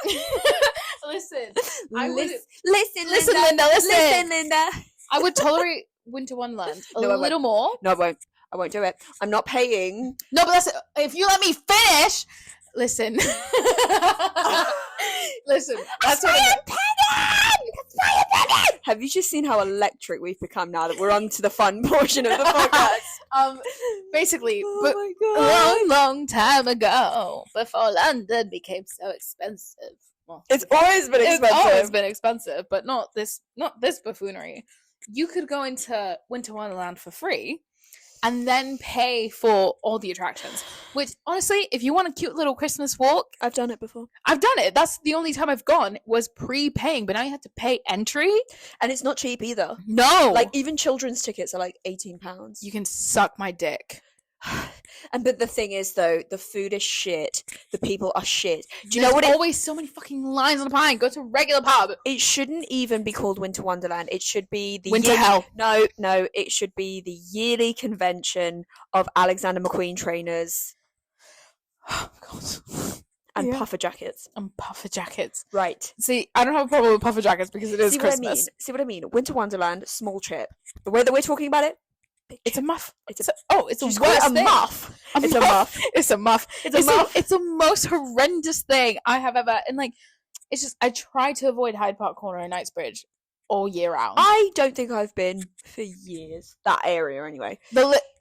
Listen, I would. Listen, Linda. Listen, Linda. I would tolerate Winter Wonderland a little more. No, I won't. I won't do it. I'm not paying. No, but if you let me finish. Listen. Listen. That's what Have you just seen how electric we've become now that we're on to the fun portion of the podcast? Basically, oh my God. long time ago, before London became so expensive. Well, it's always been expensive. It's always been expensive, but not this buffoonery. You could go into Winter Wonderland for free and then pay for all the attractions. Which, honestly, if you want a cute little Christmas walk... I've done it before. I've done it. That's the only time I've gone was pre-paying, but now you have to pay entry. And it's not cheap either. No! Like, even children's tickets are like £18. You can suck my dick. But the thing is, though, the food is shit. The people are shit. Do you know what? Always so many fucking lines on the pine. Go to a regular pub. It shouldn't even be called Winter Wonderland. It should be the Winter Hell. No. It should be the yearly convention of Alexander McQueen trainers. Oh God. And puffer jackets. Right. See, I don't have a problem with puffer jackets because it is Christmas. See what I mean? Winter Wonderland, small chip. The way that we're talking about it. It's a muff. It's a muff. It's a muff. It's a muff. It's the most horrendous thing I have ever. And like, it's just I try to avoid Hyde Park Corner and Knightsbridge all year round. I don't think I've been for years. That area, anyway.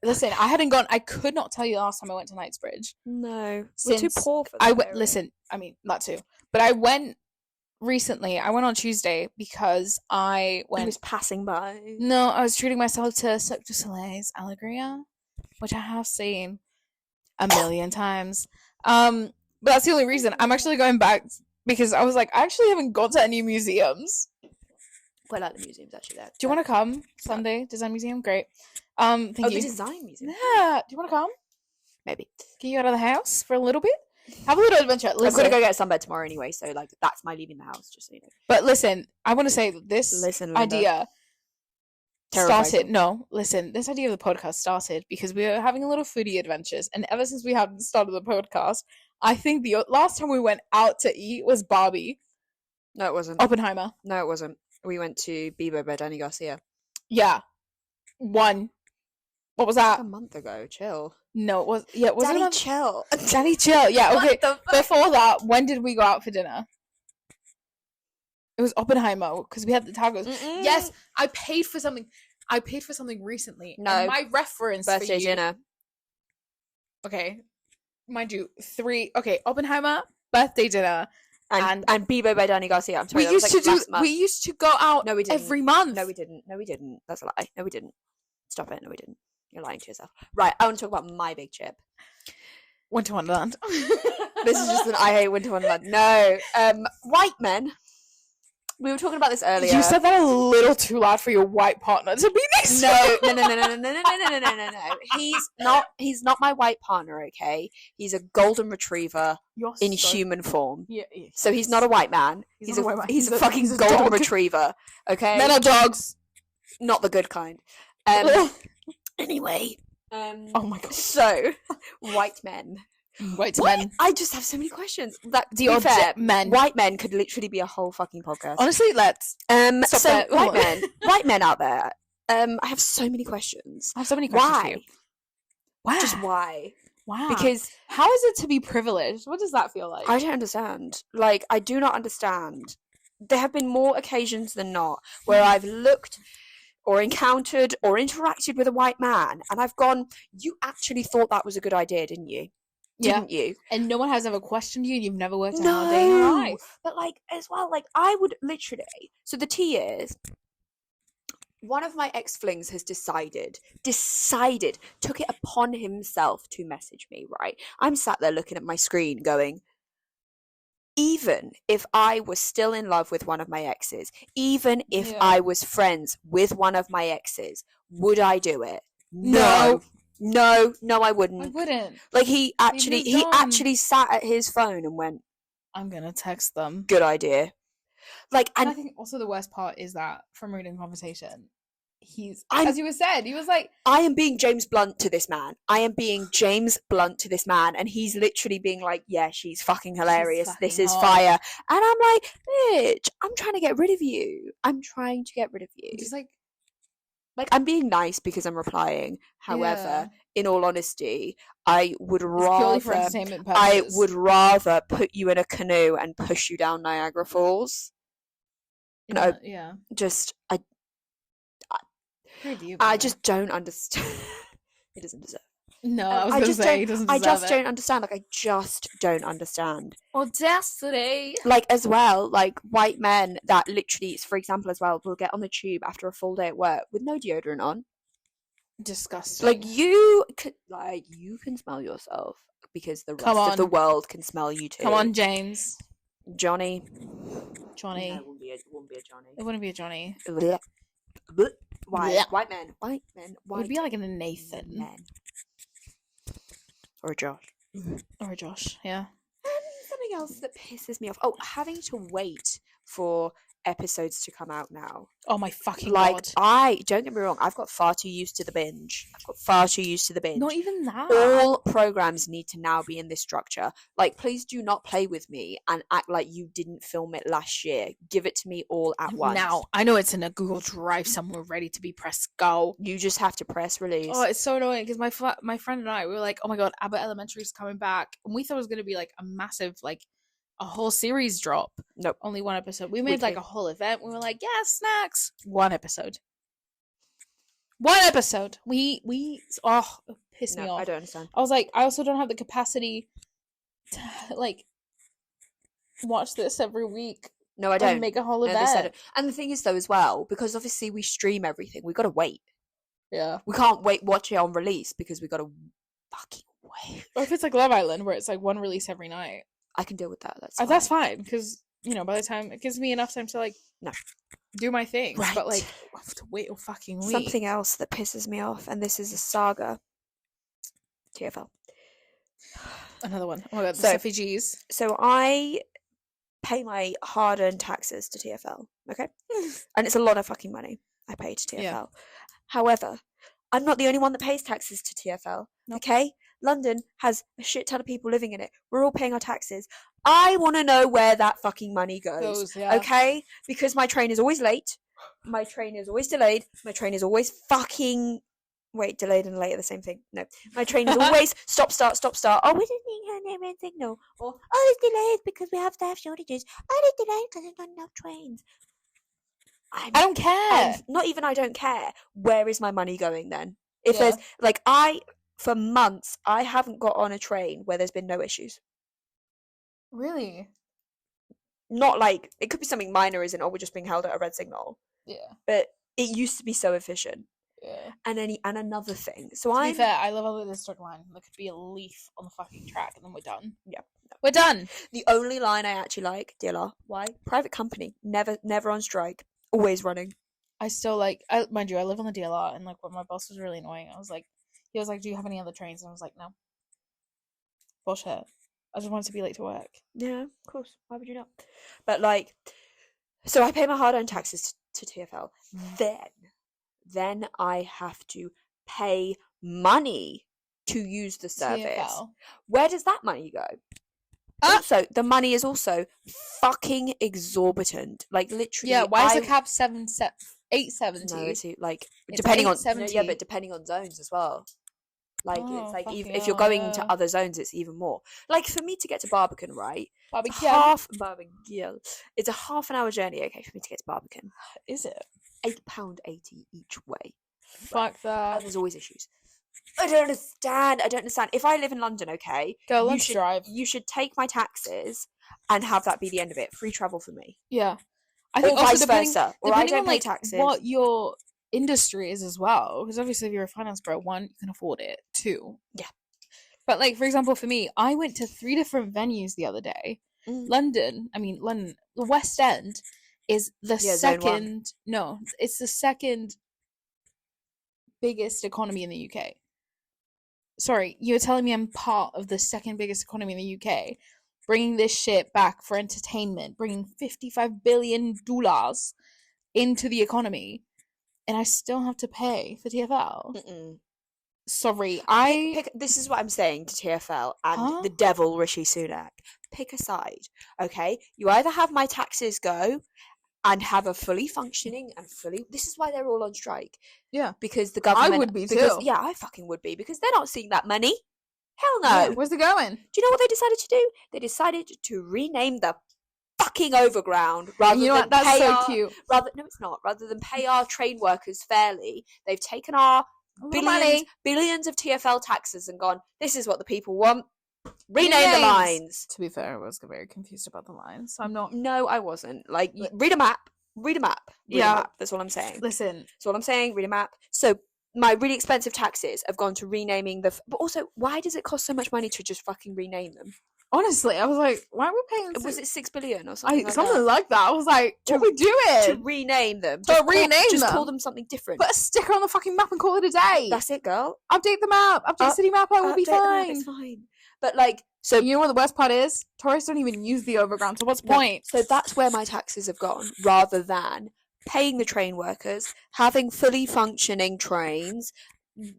Listen, I hadn't gone. I could not tell you the last time I went to Knightsbridge. No, we're too poor for that. I went. Listen, I mean that too, but I went. Recently, I went on Tuesday because I was passing by. No, I was treating myself to Cirque du Soleil's Allegria, which I have seen a million times. But that's the only reason. I'm actually going back because I was like, I actually haven't gone to any museums. Quite like the museums actually there. Do you want to come Sunday? Design Museum, great. Thank you. The Design Museum. Yeah. Do you want to come? Maybe. Get you out of the house for a little bit. Have a little adventure. Listen, I'm gonna go get sunbed tomorrow anyway, so like that's my leaving the house, just so you know. But listen, I want to say that this idea started. No, listen, this idea of the podcast started because we were having a little foodie adventures, and ever since we had started the podcast, I think the last time we went out to eat was Barbie. No, it wasn't. Oppenheimer. No, it wasn't. We went to Bebo by Danny Garcia. Yeah, one. What was that? Like a month ago. Chill. No, it was. Yeah, was Danny it chill. Danny chill. Yeah, okay. Before that, when did we go out for dinner? It was Oppenheimer because we had the tacos. Mm-mm. Yes, I paid for something. Recently. No, and my reference birthday for you, dinner. Okay, mind you, 3. Okay, Oppenheimer, birthday dinner, and Bebo by Danny Garcia. I'm sorry. We used to go out. No, we didn't. Every month. No, we didn't. That's a lie. No, we didn't. Stop it. No, we didn't. You're lying to yourself. Right, I want to talk about my big chip. Winter Wonderland. This is just an I hate Winter Wonderland. No. White men. We were talking about this earlier. You said that a little too loud for your white partner to be next. No. He's not my white partner, okay? He's a golden retriever in human form. Yeah. So he's not a white man. He's a fucking golden retriever, okay? Men are dogs. Not the good kind. Anyway. Oh my god. So, white men. Men. I just have so many questions. Men. White men could literally be a whole fucking podcast. Honestly, let's. White men out there. I have so many questions. I have so many questions for you. Why? Just why? Wow. Because how is it to be privileged? What does that feel like? I don't understand. Like, I do not understand. There have been more occasions than not where I've looked or encountered or interacted with a white man and I've gone, you actually thought that was a good idea, didn't you? didn't you? And no one has ever questioned you. You've never worked a hard day in your life. But like as well, like I would literally. So the tea is, one of my ex-flings has decided, took it upon himself to message me, right? I'm sat there looking at my screen going, even if I was still in love with one of my exes, even if I was friends with one of my exes, would I do it? No, I wouldn't. I wouldn't. Like he actually sat at his phone and went, I'm gonna text them. Good idea. Like, and I think also the worst part is that from reading conversation, as you said, he was like, I am being James Blunt to this man. And he's literally being like, yeah, she's fucking hilarious. This is fire. And I'm like, bitch, I'm trying to get rid of you. Just like I'm being nice because I'm replying. However, in all honesty, I would rather put you in a canoe and push you down Niagara Falls. Just I just don't understand. He doesn't deserve. No, I was going to say he doesn't deserve I just don't understand. Like, I just don't understand. Audacity. Like, as well, like, white men that literally, for example, as well, will get on the tube after a full day at work with no deodorant on. Disgusting. Like, you can smell yourself because the rest of the world can smell you too. Come on, James. Johnny. No, it wouldn't be a Johnny. It wouldn't be a Johnny. White men. It would be like a Nathan. Men. Or a Josh. Yeah. Something else that pisses me off. Oh, having to wait for episodes to come out now. Oh my fucking god. Don't get me wrong, I've got far too used to the binge. Not even that. All programs need to now be in this structure. Like, please do not play with me and act like you didn't film it last year. Give it to me all at once. Now, I know it's in a Google Drive somewhere ready to be pressed go. You just have to press release. Oh, it's so annoying because my friend and I, we were like, oh my god, Abbott Elementary is coming back. And we thought it was going to be like a massive, like, a whole series drop. Nope. Only one episode. We made like a whole event. We were like, yeah, snacks. One episode. We it pissed me off. I don't understand. I was like, I also don't have the capacity to like watch this every week. No, I don't. And make a whole event. And the thing is though as well, because obviously we stream everything, we gotta wait. Yeah. We can't watch it on release because we gotta fucking wait. Or if it's like Love Island where it's like one release every night. I can deal with that. That's fine because by the time it gives me enough time to like do my thing. Right. But like I have to wait a fucking week. Something else that pisses me off, and this is a saga. TFL. Another one. Oh my god, the refugees. So I pay my hard-earned taxes to TFL. Okay, and it's a lot of fucking money I pay to TFL. Yeah. However, I'm not the only one that pays taxes to TFL. Nope. Okay. London has a shit ton of people living in it. We're all paying our taxes. I want to know where that fucking money goes. Okay? Because my train is always late. My train is always delayed. My train is always fucking... Wait, delayed and late are the same thing. No. My train is always stop, start, stop, start. Oh, we didn't need her name and signal. Or, it's delayed because we have staff shortages. It's delayed because there's not enough trains. I don't care. Not even I don't care. Where is my money going then? If there's... For months, I haven't got on a train where there's been no issues. Really? Not like, it could be something minor, isn't we're just being held at a red signal. Yeah. But it used to be so efficient. Yeah. And another thing. So to be fair, I love how the district line. There could be a leaf on the fucking track and then we're done. Yeah. No. We're done. The only line I actually like, DLR. Why? Private company. Never on strike. Always running. I still mind you, I live on the DLR and like when my boss was really annoying, he was like, do you have any other trains? And I was like, no. Bullshit. I just wanted to be late to work. Yeah, of course. Why would you not? But like, so I pay my hard-earned taxes to TFL. Then I have to pay money to use the service. TFL. Where does that money go? Also, the money is also fucking exorbitant. Like literally. Yeah, why is the cap 870? No, it's like depending on but depending on zones as well. Like it's like if you're going to other zones, it's even more. Like for me to get to Barbican, right? Barbican. It's a half an hour journey. Okay, for me to get to Barbican. Is it £8.80 each way? Fuck that. There's always issues. I don't understand. If I live in London, okay, Girl, let's drive. You should take my taxes and have that be the end of it. Free travel for me. Yeah. I think or also vice versa. Or I don't on, pay like, taxes. what your industry is as well. Because obviously if you're a finance bro, one, you can afford it. Two. Yeah. But, like, for example, for me, I went to 3 different venues the other day. London, the West End is the second... No, it's the second biggest economy in the UK. Sorry, you're telling me I'm part of the second biggest economy in the UK, bringing this shit back for entertainment, bringing $55 billion into the economy, and I still have to pay for TFL? Sorry, this is what I'm saying to TFL and the devil Rishi Sunak. Pick a side, okay? You either have my taxes go and have a fully functioning and fully... This is why they're all on strike. Yeah. Because the government... I would be too. Yeah, I fucking would be. Because they're not seeing that money. Hell no. Yeah, where's it going? Do you know what they decided to do? They decided to rename the fucking overground rather than that's pay so cute. No, it's not. Rather than pay our train workers fairly, they've taken our billions of TFL taxes and gone, this is what the people want. Rename the lines. To be fair, I was very confused about the lines. I'm not... No, I wasn't. Like, read a map. Read a map. That's all I'm saying. Listen. That's all I'm saying. Read a map. So, my really expensive taxes have gone to renaming the... But also, why does it cost so much money to just fucking rename them? Honestly, I was like, why are we paying... Was it 6 billion or something like something that? like that. I was like, what are we doing? To rename them. Just call them something different. Put a sticker on the fucking map and call it a day. That's it, girl. Update the map. Update city map. I will be fine. It's fine. But, like... So you know what the worst part is? Tourists don't even use the overground, so what's the point? So that's where my taxes have gone, rather than paying the train workers, having fully functioning trains,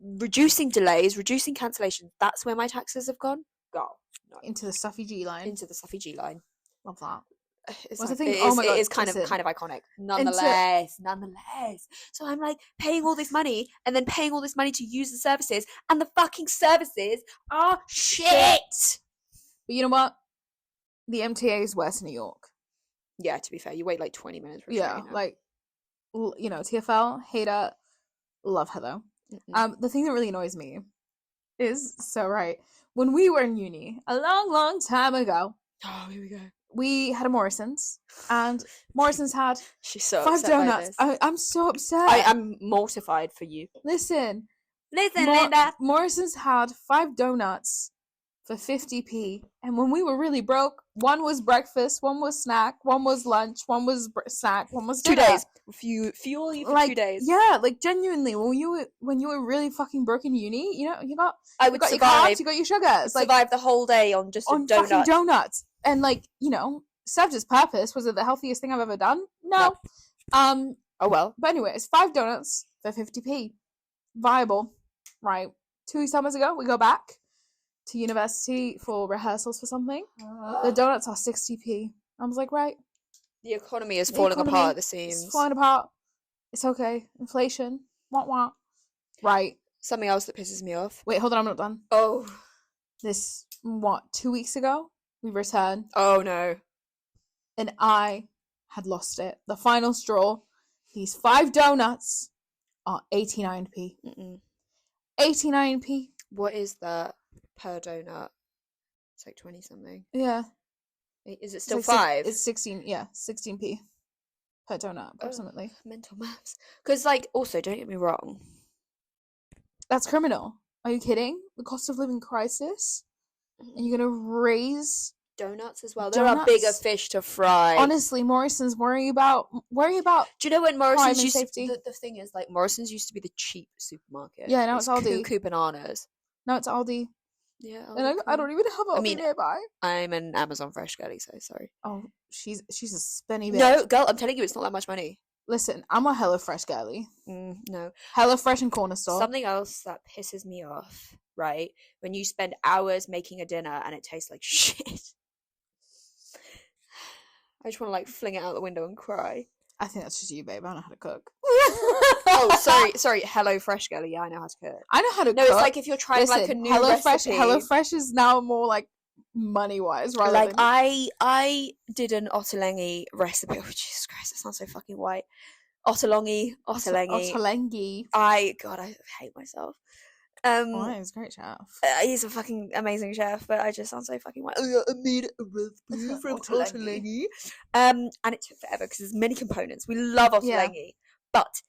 reducing delays, reducing cancellations. That's where my taxes have gone. Go. No. Into the stuffy G line. Into the stuffy G line. Love that. What's the thing? Oh my god, it is kind of iconic. Nonetheless. So I'm like paying all this money and then paying all this money to use the services, and the fucking services are shit. But you know what? The MTA is worse in New York. Yeah, to be fair, you wait like 20 minutes for a train. Yeah, like, you know, TFL, hate her, love her though. The thing that really annoys me is, so right, when we were in uni, a long, long time ago. Oh, here we go. We had a Morrison's, and Morrison's had She's so 5 donuts. I'm so upset. I'm mortified for you. Listen, Linda. Morrison's had 5 donuts for 50p, and when we were really broke, one was breakfast, one was snack, one was lunch, one was snack, one was dinner. 2 days. Fuel you for like, 2 days. Yeah, like genuinely, when you were really fucking broke in uni, you know, you got your carbs, you got your sugars. Survive the whole day on just a donut. Fucking donuts. And, like, you know, served its purpose. Was it the healthiest thing I've ever done? No. Oh well. But anyway, it's 5 donuts for 50p. Viable. Right. 2 summers ago, we go back to university for rehearsals for something. The donuts are 60p. I was like, right. The economy is falling apart at the seams. It's falling apart. It's okay. Inflation. Wah. Right. Something else that pisses me off. Wait, hold on, I'm not done. Oh. 2 weeks ago? We returned. Oh no. And I had lost it. The final straw. These 5 donuts are 89p. 89p. What is that per donut? It's like 20 something. Yeah. Is it still 5? It's 16, yeah, 16p per donut, approximately. Mental maths. Because, like, also, don't get me wrong. That's criminal. Are you kidding? The cost of living crisis? And you're going to raise... donuts as well. There are bigger fish to fry. Honestly, Morrison's worry about. Do you know when Morrison's used to? The thing is, like, Morrison's used to be the cheap supermarket. Yeah, now it's Aldi. Cuckoo bananas. Now it's Aldi. Yeah, and I don't even have Aldi nearby. I'm an Amazon Fresh girly, so sorry. Oh, she's a spenny bitch. No, girl, I'm telling you, it's not that much money. Listen, I'm a HelloFresh girly. No, HelloFresh and corner store. Something else that pisses me off, right? When you spend hours making a dinner and it tastes like shit. I just want to, like, fling it out the window and cry. I think that's just you, babe. I don't know how to cook. Oh, sorry. Hello, Fresh girly. Yeah, I know how to cook. I know how to cook. No, it's like if you're trying like a new recipe. HelloFresh is now more like money-wise, rather like than... I did an ottolenghi recipe. Oh, Jesus Christ, that sounds so fucking white. Ottolenghi. Ottolenghi. I hate myself. Oh, he's a great chef. He's a fucking amazing chef, but I just sound so fucking white. Oh yeah, I made a recipe from ottolenghi. And it took forever because there's many components. We love ottolenghi, but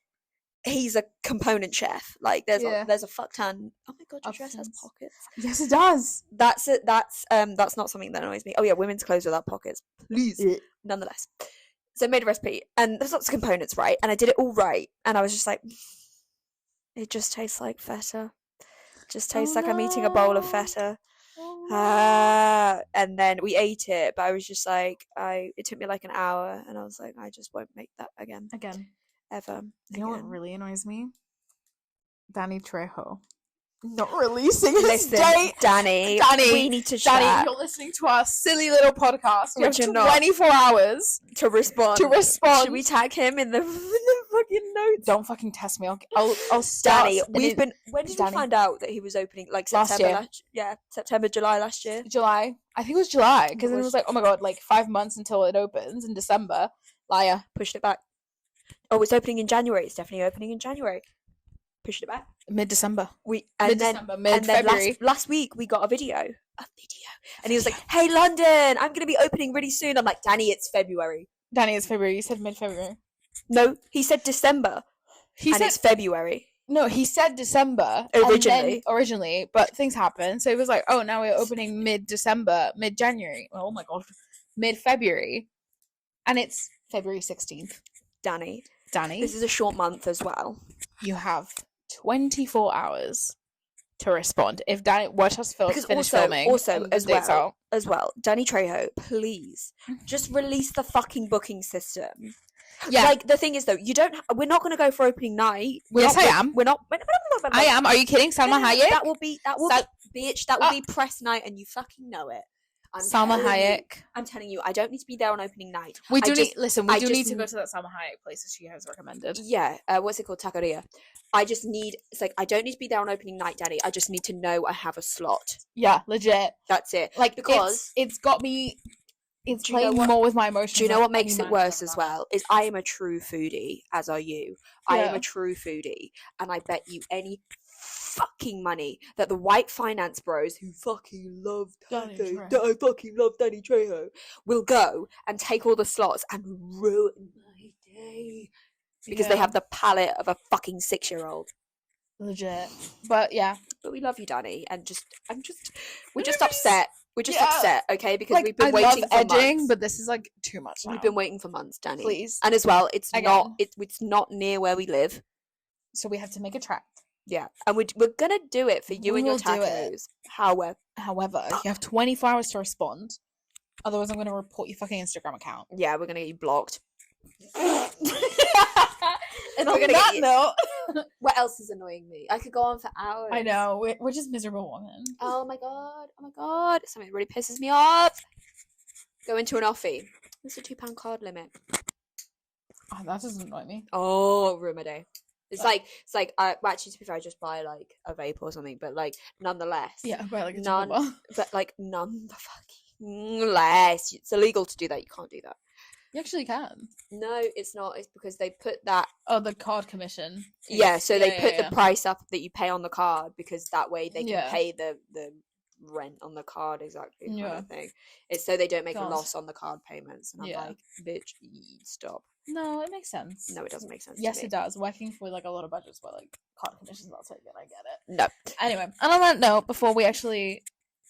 he's a component chef. Like there's a fuck ton. Oh my god, your dress has pockets. Yes, it does. That's it. That's not something that annoys me. Oh yeah, women's clothes without pockets, please. Nonetheless, so I made a recipe, and there's lots of components, right? And I did it all right, and I was just like, it just tastes like feta. Just tastes like I'm eating a bowl of feta. And then we ate it, but I was just like, it took me like an hour, and I was like, I just won't make that again. Ever. You know what really annoys me? Danny Trejo. Not releasing his date. Danny, we need to chat. Danny, you're listening to our silly little podcast. You have 24 hours to respond. Should we tag him in the fucking notes? Don't fucking test me. I'll start. Danny, when did we find out that he was opening? Like September last year? September, July last year? July. I think it was July, because then it was like, oh my god, like 5 months until it opens in December. Liar. Pushed it back. Oh, it's opening in January. It's definitely opening in January. Pushed it back. Mid-December. Mid-February. Last week we got a video. And he was like, hey, London, I'm going to be opening really soon. I'm like, Danny, it's February. Danny, it's February. You said mid-February. No, he said December. It's February. No, he said December. Originally, but things happened. So it was like, oh, now we're opening mid-December, mid-January. Oh my god. Mid-February. And it's February 16th. Danny. This is a short month as well. You have 24 hours to respond. If Danny, watch us finish filming. Also, as well, Danny Trejo, please just release the fucking booking system. Yeah. Like the thing is though, we're not going to go for opening night. Yes, I am. We're not. I am. Are you kidding? Salma Hayek. That will be bitch. That will be press night, and you fucking know it. Salma Hayek. I'm telling you, I don't need to be there on opening night. We do need to go to that Salma Hayek place that she has recommended. Yeah, what's it called? Taqueria. I just need, it's like, I don't need to be there on opening night, Danny. I just need to know I have a slot. Yeah, legit. That's it. Like, because it's got me, it's playing more with my emotions. Do you know what makes it worse as well? Is I am a true foodie, as are you. Yeah. I am a true foodie. And I bet you any fucking money that the white finance bros who fucking love Danny Trejo will go and take all the slots and ruin my day because they have the palate of a fucking 6-year-old. Legit. But yeah, but we love you, Danny, and we're just upset. We're just upset, okay? Because like, we've been waiting for months. But this is like too much now. We've been waiting for months, Danny. Please. And as well, it's not near where we live, so we have to make a track. Yeah, and we're gonna do it for you and your tacos. However, you have 24 hours to respond. Otherwise, I'm gonna report your fucking Instagram account. Yeah, we're gonna get you blocked. And on that note, what else is annoying me? I could go on for hours. I know, we're just miserable women. Oh my god! Something really pisses me off. Go into an offie. There's a £2 card limit. Oh, that doesn't annoy me. Oh, rumour day. It's like actually, to be fair, I just buy like a vape or something, but like nonetheless, yeah, buy like a none the fucking less. It's illegal to do that. You can't do that. You actually can. No, it's not. It's because they put that. Oh, the card commission. Yeah, so they put the price up that you pay on the card because that way they can pay the rent on the card exactly kind of thing. It's so they don't make a loss on the card payments. And I'm like, bitch, stop. No, it makes sense. No, it doesn't make sense. Yes, it does. Working for like a lot of budgets where like card commissions, I'll take it. I get it. No. Anyway, and on that note, before we actually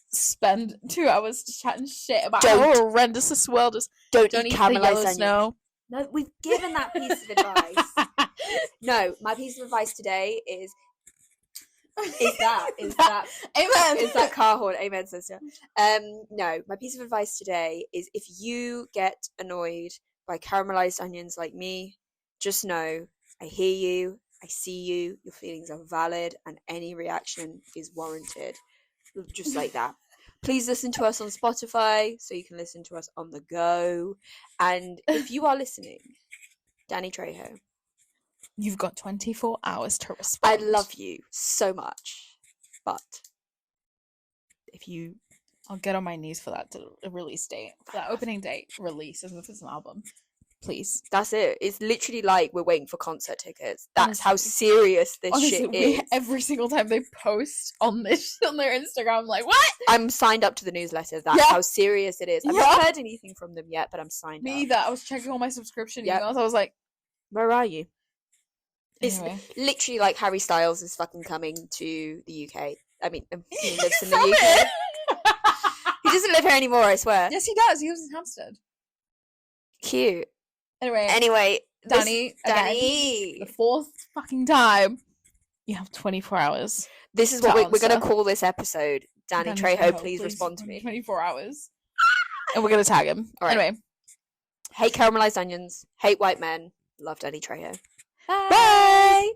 spend 2 hours chatting shit about how horrendous this world is, don't eat caramelized snow. No, we've given that piece of advice. No, my piece of advice today is that amen. Is that car horn? Amen, sister. No, my piece of advice today is if you get annoyed by caramelized onions like me, just know I hear you, I see you, your feelings are valid, and any reaction is warranted. Just like that. Please listen to us on Spotify so you can listen to us on the go. And if you are listening, Danny Trejo, you've got 24 hours to respond. I love you so much, but I'll get on my knees for that release date, for that opening date release, as if it's an album. Please. That's it. It's literally like we're waiting for concert tickets. That's how Honestly. serious this shit is. Every single time they post on this on their Instagram, I'm like, what? I'm signed up to the newsletter. That's how serious it is. I've not heard anything from them yet, but I'm signed up. Me either. I was checking all my subscription emails. I was like, where are you? Anyway. It's literally like Harry Styles is fucking coming to the UK. I mean, he lives in the UK. He doesn't live here anymore, I swear. Yes, he does. He lives in Hampstead. Cute. Anyway, Danny, again, the fourth fucking time, you have 24 hours. This is what we're going to call this episode. Danny Trejo, please respond to me. 24 hours. And we're going to tag him. All right. Anyway. Hate caramelized onions. Hate white men. Love Danny Trejo. Bye.